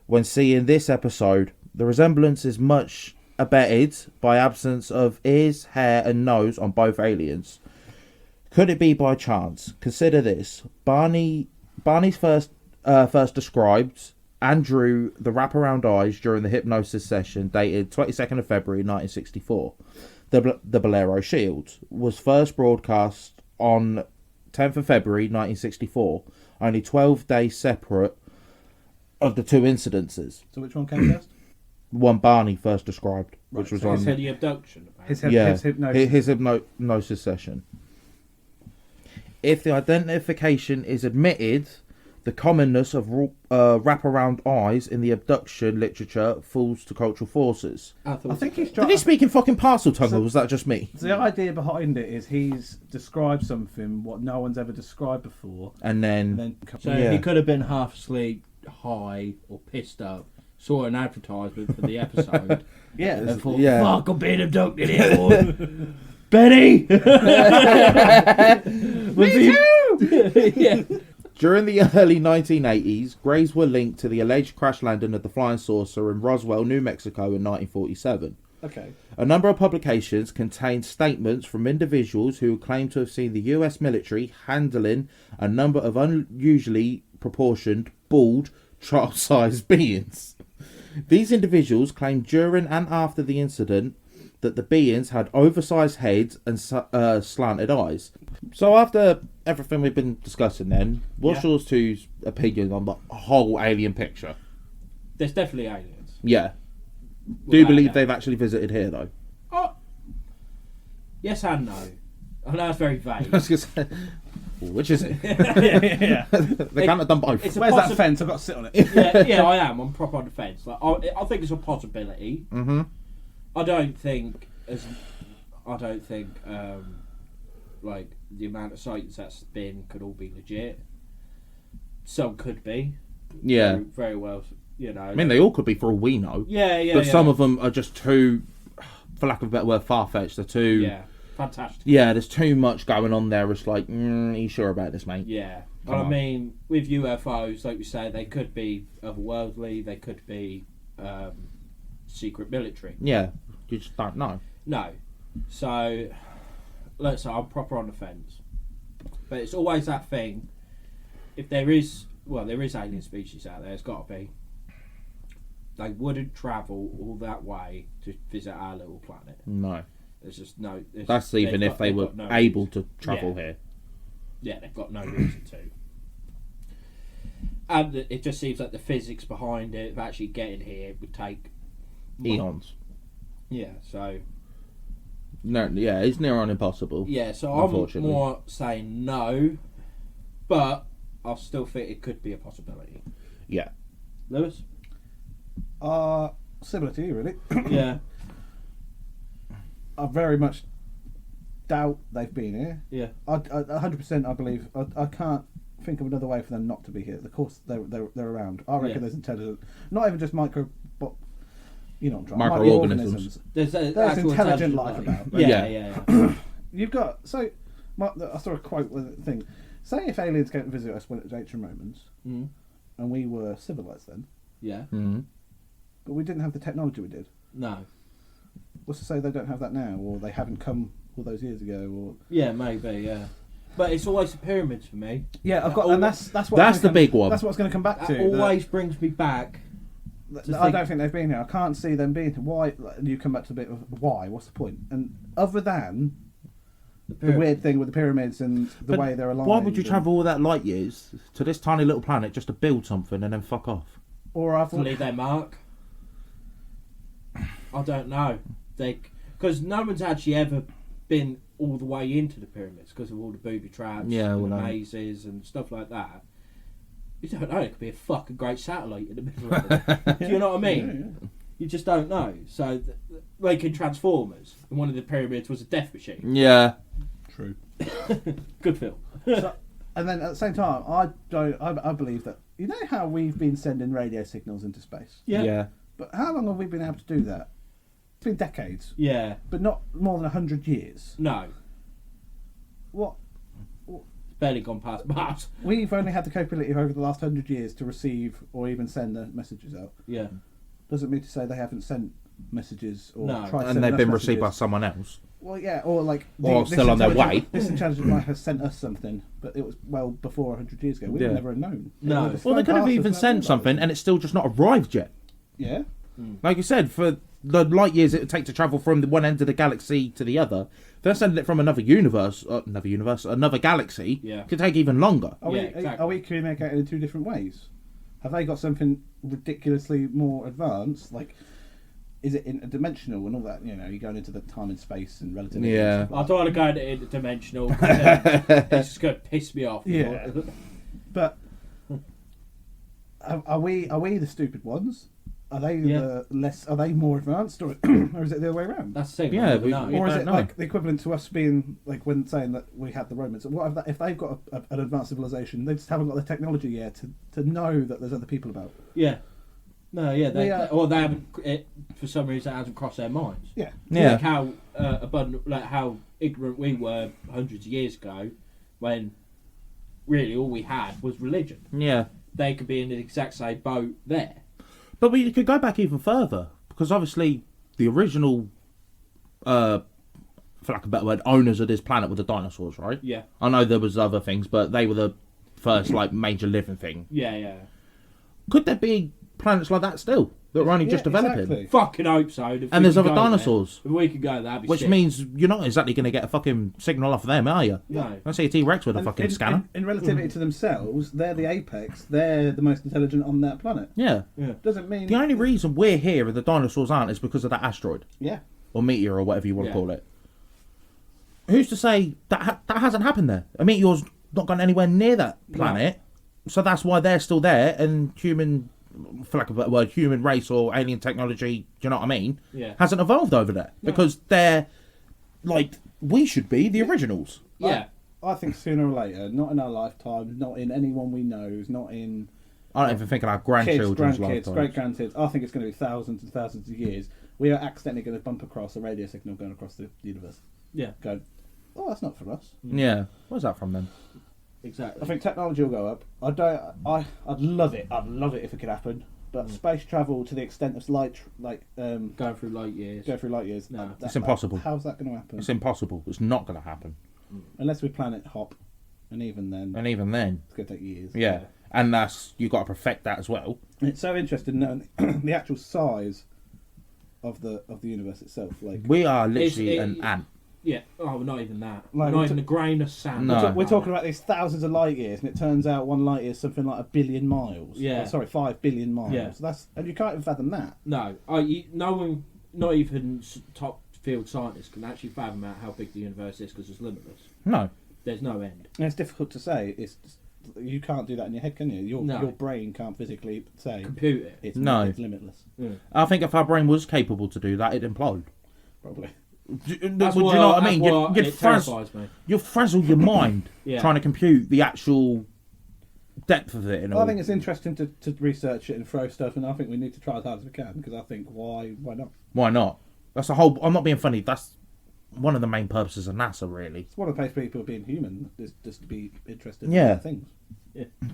when seeing this episode. The resemblance is much abetted by absence of ears, hair and nose on both aliens. Could it be by chance? Consider this. Barney's first described and drew the wraparound eyes during the hypnosis session dated 22nd of February 1964. The Bolero Shield was first broadcast on 10th of February 1964, only 12 days separate of the two incidences. So which one came first? One Barney first described, which was So on he said the abduction. His his hypnosis. hypnosis session. If the identification is admitted, the commonness of wraparound eyes in the abduction literature falls to cultural forces. I think he's Did trying. he speak in fucking parcel tongue, or was that just me? The idea behind it is he's described something what no one's ever described before, And then, and then So Yeah. he could have been half asleep, high, or pissed up. Saw an advertisement for the episode. yeah, And there's- thought, Yeah. fuck, I'm being abducted here, boy. Benny! Me too! Yeah. during the early 1980s, graves were linked to the alleged crash landing of the flying saucer in Roswell, New Mexico in 1947. okay. A number of publications contained statements from individuals who claimed to have seen the US military handling a number of unusually proportioned, bald, child-sized beings. These individuals claimed during and after the incident that the beings had oversized heads and slanted eyes. So after everything we've been discussing then, what's yours two's opinion on the whole alien picture? There's definitely aliens. Yeah. Do you believe they've actually visited here, though? Oh, yes and no. I know it's very vague. I was gonna say, which is it? Yeah. They can't have done both. It's a Where's that fence? I've got to sit on it. yeah, I am. I'm proper on the fence. Like, I think it's a possibility. Mm-hmm. I don't think like the amount of sightings that's been could all be legit. Some could be. Yeah. Very, very well. You know. I mean, they all could be for all we know. Yeah. But some of them are just too, for lack of a better word, far-fetched. They're too... Yeah. Fantastic. Yeah, there's too much going on there. It's like, are you sure about this, mate? Yeah. Come I on. mean, with UFOs, like we say, they could be otherworldly. They could be secret military. Yeah, you just don't know. No. So, let's say I'm proper on the fence. But it's always that thing. If there is alien species out there, it's got to be. They wouldn't travel all that way to visit our little planet. No. There's just no... That's even if they were able to travel here. Yeah, they've got no reason to. And it just seems like the physics behind it, of actually getting here, would take... Eons. Yeah, so... No, yeah, it's near on impossible. Yeah, so I'm Unfortunately. more saying no, but I still think it could be a possibility. Yeah. Lewis? Similar to you, really. Yeah. I very much doubt they've been here. Yeah. 100% I believe. I can't think of another way for them not to be here. Of course, they're around. I reckon there's intelligent, not even just microorganisms. There's intelligent life about. Yeah. You've got I saw a quote with a thing. Say if aliens came to visit us when it was ancient Romans, and we were civilized then. Yeah. Mm-hmm. But we didn't have the technology we did. No. What's to say they don't have that now, or they haven't come all those years ago, or Yeah, maybe. Yeah. But it's always the pyramids for me. yeah, I've got, That and that's what That's the big one. That's what's going to come back That to. always brings me back. I don't think they've been here. I can't see them being here. Why? You come back to a bit of why? What's the point? And other than the weird thing with the pyramids and the way they're aligned. Why would you travel all that light years to this tiny little planet just to build something and then fuck off? Or I've To leave their mark. I don't know. Because no one's actually ever been all the way into the pyramids because of all the booby traps and the mazes and stuff like that. You don't know. It could be a fucking great satellite in the middle of it. Do you know what I mean? Yeah. You just don't know. So, like in Transformers, and one of the pyramids was a death machine. Yeah. True. Good film. And then at the same time, I believe that you know how we've been sending radio signals into space. Yeah. But how long have we been able to do that? It's been decades, Yeah. but not more than 100 years. No. What? It's barely gone past Mars. We've only had the capability over the last 100 years to receive or even send the messages out. Yeah. Doesn't mean to say they haven't sent messages or No. tried to And send they've us been received by messages. someone else. Well, yeah, or like... Or still on their way. This intelligent life has sent us something, but it was well before 100 years ago. We would never have known. No. Well, they could have even sent something and it's still just not arrived yet. Yeah. Like you said, for the light years it would take to travel from the one end of the galaxy to the other, if they're sending it from another galaxy, Yeah. could take even longer. Are we communicating in two different ways? Have they got something ridiculously more advanced? Like, is it interdimensional and all that? You know, you're going into the time and space and relativity. Yeah. And stuff I like don't want to go into interdimensional. It's just going to piss me off. Yeah. But are we the stupid ones? Are they the less? Are they more advanced, or is it the other way around? That's the thing. Yeah, no. we Or is don't it know. like the equivalent to us being like when saying that we had the Romans? What if they've got an advanced civilization? They just haven't got the technology yet to know that there's other people about. Yeah. No, yeah. They haven't. For some reason, it hasn't crossed their minds. Yeah. Yeah. Like how abundant, like how ignorant we were hundreds of years ago, when really all we had was religion. Yeah. They could be in the exact same boat there. But we could go back even further, because obviously the original, for lack of a better word, owners of this planet were the dinosaurs, right? Yeah. I know there was other things, but they were the first like major living thing. Yeah. Could there be planets like that still that we're only just developing. Exactly. Fucking hope so. And there's other dinosaurs. If we could go, that'd be Which sick. means you're not exactly going to get a fucking signal off of them, are you? No. I see a T-Rex with a fucking scanner. In relativity to themselves, they're the apex. They're the most intelligent on that planet. Yeah. Doesn't mean The only reason we're here and the dinosaurs aren't is because of that asteroid. Yeah. Or meteor or whatever you want to call it. Who's to say that that hasn't happened there? A meteor's not gone anywhere near that planet. So that's why they're still there, and human, for lack of a better word, human race or alien technology, do you know what I mean? Yeah. Hasn't evolved over there. Because they're, like, we should be the originals. Yeah. I think sooner or later, not in our lifetime, not in anyone we know, not in I don't even think in our kids, grandchildren's grandkids, lifetimes. great-grandkids. I think it's going to be thousands and thousands of years. We are accidentally going to bump across a radio signal going across the universe. Yeah. Go, oh, that's not for us. Yeah. Where's that from then? Exactly. I think technology will go up. I'd love it. I'd love it if it could happen. But space travel to the extent of going through light years. go through light years. No. It's impossible. How's that going to happen? It's impossible. It's not going to happen. Unless we planet hop, and even then, And even then, it's going to take years. yeah. And that's, you've got to perfect that as well. It's so interesting knowing the actual size of the universe itself. Like We are literally It's- an ant. Yeah. Oh, not even that. Like, not we even a grain of sand. No. we're talking about these thousands of light years, and it turns out one light year is something like 1 billion miles. Yeah. Oh, sorry, 5 billion miles. Yeah. And you can't even fathom that. No. No one, not even top field scientists, can actually fathom out how big the universe is because it's limitless. No. There's no end. And it's difficult to say. You can't do that in your head, can you? No. Your brain can't physically say Compute it. it's No. it's limitless. Yeah. I think if our brain was capable to do that, it'd implode. Probably. Do you know what I mean? You'd it terrifies me. you'll frazzle your mind Yeah. trying to compute the actual depth of it. And all. I think it's interesting to research it and throw stuff, and I think we need to try as hard as we can because I think why not? Why not? That's the whole. I'm not being funny. That's one of the main purposes of NASA, really. It's one of the place people being human is just to be interested in Yeah. other things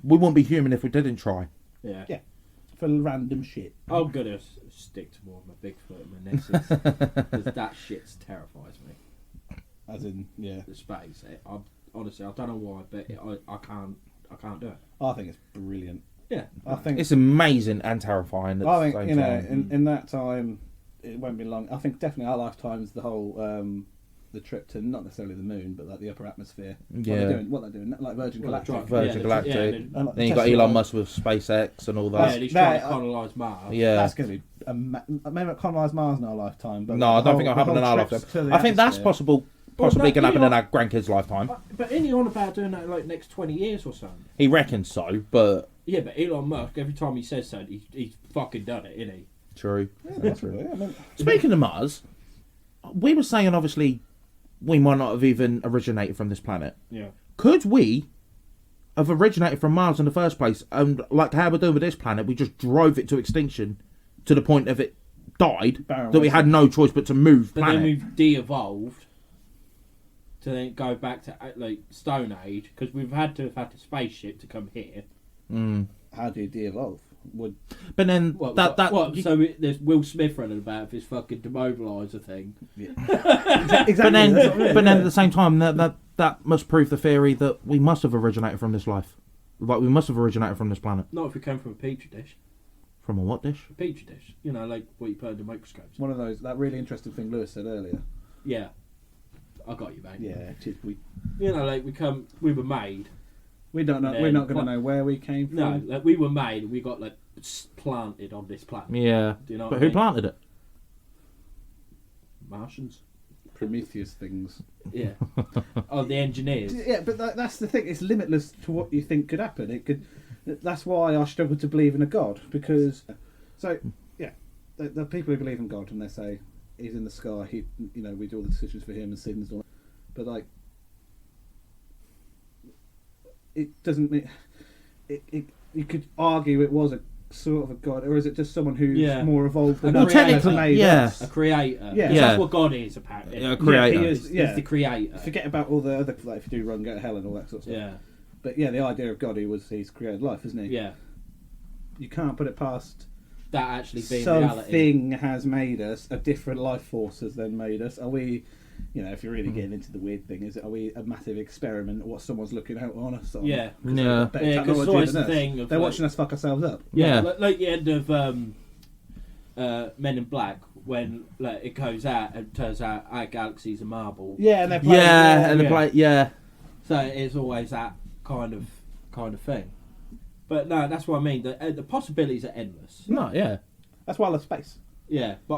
We wouldn't be human if we didn't try. Yeah. Yeah. for random shit. I'm gonna stick to more of my Bigfoot and my Nessus because that shit terrifies me. As in, yeah, The space. Honestly, I don't know why, but I can't do it. I think it's brilliant. Yeah. I think It's amazing and terrifying. At I the think same you know, time. in that time, it won't be long. I think definitely our lifetimes, the whole the trip to not necessarily the moon, but like the upper atmosphere. Yeah. What they're doing, like Virgin Galactic. Virgin Galactic. And, like, Then you got Tesla, Elon Musk with SpaceX and all Yeah, that. he's that- trying to colonise Mars. Yeah. That's going to be maybe not colonise Mars in our lifetime. But No, I the don't think whole- it'll happen the in our whole trips to lifetime. the I think that's atmosphere. possible. Well, Possibly no, going to happen in Elon- our grandkids' lifetime. But ain't he on about doing that like next 20 years or something? He reckons so, but Yeah, but Elon Musk, every time he says so, he's fucking done it, isn't he? true. Yeah, that's really. I mean, Speaking of Mars, we were saying obviously we might not have even originated from this planet. Yeah. Could we have originated from Mars in the first place? And like how we're doing with this planet, we just drove it to extinction to the point of it died, Barren that we had no choice but to move But planet. then we've de-evolved to then go back to like Stone Age because we've had to have had a spaceship to come here. how do you de-evolve? Would But then What? you- So there's Will Smith running about his fucking demobiliser thing. exactly. but then that's what I mean, but then yeah. at the same time that must prove the theory that we must have originated from this life. Like we must have originated from this planet. Not if we came from a petri dish. From a what dish? A petri dish. You know, like what you put under microscopes. One of those, that really interesting thing Lewis said earlier. Yeah. I got you, mate. Yeah, You know, like we were made. we don't know. Then We're not going what- to know where we came from. No, like we were made and we got like planted on this planet. Yeah. Do you know But what I who mean? planted it? Martians. Prometheus things. Yeah. Oh, the engineers. Yeah, but that's the thing. It's limitless to what you think could happen. It could. That's why I struggle to believe in a God because. So yeah, the people who believe in God and they say he's in the sky. He, you know, we do all the decisions for him and sins and all that. But like, it doesn't mean. You could argue it was a sort of a God, or is it just someone who's Yeah. more evolved than Well, us, technically, has made yeah. us? A creator. Yeah. Yeah. That's what God is, apparently. A creator. he is. He's Yeah. the creator. Forget about all the other, like if you do wrong, go to hell and all that sort of stuff. Yeah. But yeah, the idea of God, he's created life, isn't he? Yeah. You can't put it past That actually being reality. something has made us, a different life force has then made us. Are we you know, if you're really getting into the weird thing, are we a massive experiment? What someone's looking out on us? On? Yeah. Yeah. Better Yeah, 'cause it's technology always than the us. thing of, They're like- watching us fuck ourselves up. Yeah. Like the end of Men in Black, when like it goes out and turns out our galaxy's a marble. Yeah, and they're playing. Yeah, and the Yeah. play. Yeah. So it's always that kind of thing. But no, that's what I mean. The possibilities are endless. No. Yeah. That's why I love space. Yeah, but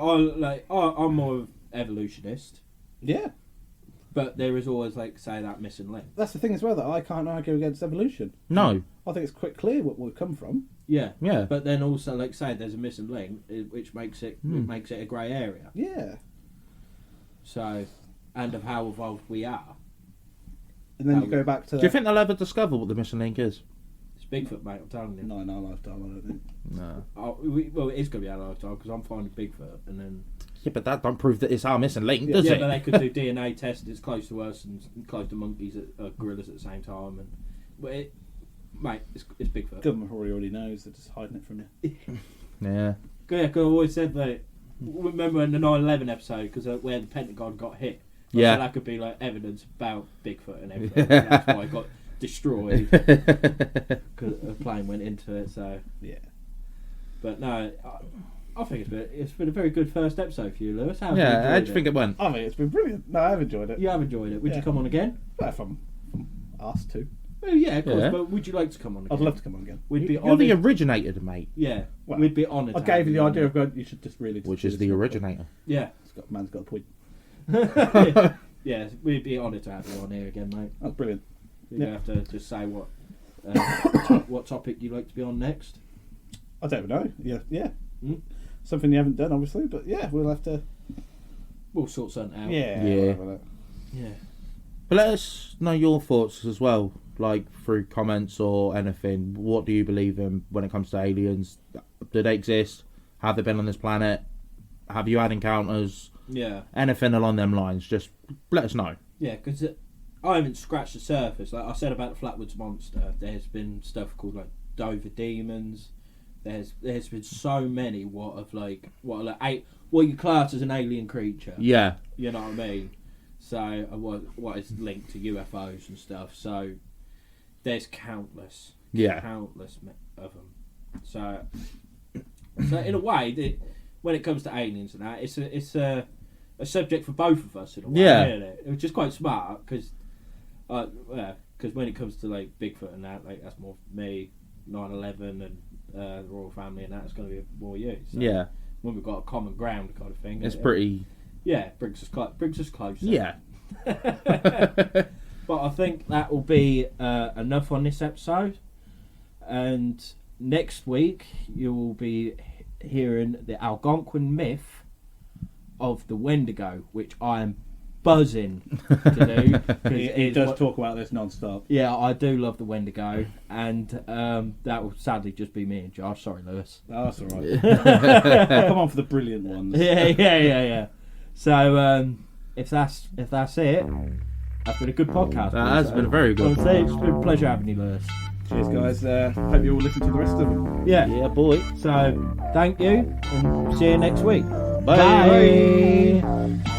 I'm more of evolutionist. Yeah. But there is always, like, say, that missing link. That's the thing as well, that I can't argue against evolution. No. I think it's quite clear what we've come from. Yeah. Yeah. But then also, like, say, there's a missing link, which makes it a grey area. Yeah. So, and of how evolved we are. And then you go back to... Do you think they'll ever discover what the missing link is? It's Bigfoot, mate, I'm telling you. No, in our lifetime, I don't think. No. Well, it is going to be our lifetime, because I'm finding Bigfoot, and then... Yeah, but that don't prove that it's our missing link, Yeah. does Yeah, it? but they could do DNA tests, it's close to us, and close to monkeys, gorillas at the same time, and... But mate, it's Bigfoot. Government already knows, they're just hiding it from you. Yeah. Yeah, because I always said that. Remember in the 9/11 episode, because where the Pentagon got hit. Yeah. So that could be like evidence about Bigfoot and everything. And that's why it got destroyed because a plane went into it. So, Yeah. but no, I think it's been a very good first episode for you, Lewis. How have Yeah, you how enjoyed do you think it went? I mean, it's been brilliant. No, I've enjoyed it. You have enjoyed it. Would Yeah. you come on again? Well, if I'm asked to. Oh yeah, of course. Yeah. But would you like to come on again? I'd love to come on again. We'd be You're the honoured. originator, mate. Yeah, Well, we'd be honoured. I to gave have you the on. idea of going, you should just really... Which is the originator. Yeah. Man's got a point. Yeah, we'd be honoured to have you on here again, mate. That's brilliant. You Yeah. have to just say what topic you'd like to be on next. I don't know. Yeah. Hmm? Something you haven't done, obviously, but yeah, we'll have to... We'll sort something out. Yeah. Yeah. we'll have that. Yeah. But let us know your thoughts as well, like through comments or anything. What do you believe in when it comes to aliens? Do they exist? Have they been on this planet? Have you had encounters? Yeah. Anything along them lines, just let us know. Yeah, because I haven't scratched the surface. Like I said about the Flatwoods Monster, there's been stuff called like Dover Demons. There's been so many what you class as an alien creature. Yeah. You know what I mean? So what is linked to UFOs and stuff. So there's countless of them. So in a way, when it comes to aliens and that, it's a subject for both of us in a way, Yeah. isn't it? Which is quite smart because when it comes to like Bigfoot and that, like that's more me, 9/11 and the royal family and that's going to be more you. So Yeah. when we've got a common ground kind of thing, It's pretty... yeah, brings us closer. Yeah. But I think that will be enough on this episode. And next week you will be hearing the Algonquin myth of the Wendigo, which I am buzzing to do. 'Cause He it's does what- talk about this non-stop. Yeah, I do love the Wendigo, and that will sadly just be me and Josh. Sorry, Lewis. Oh, that's alright. Come on for the brilliant ones. Yeah. So if that's it, that's been a good podcast. That has been a very good I'd say it's been a pleasure having you, Lewis. Cheers, guys. Hope you all listen to the rest of them. Yeah. Yeah, boy. So thank you, and see you next week. Bye. Bye.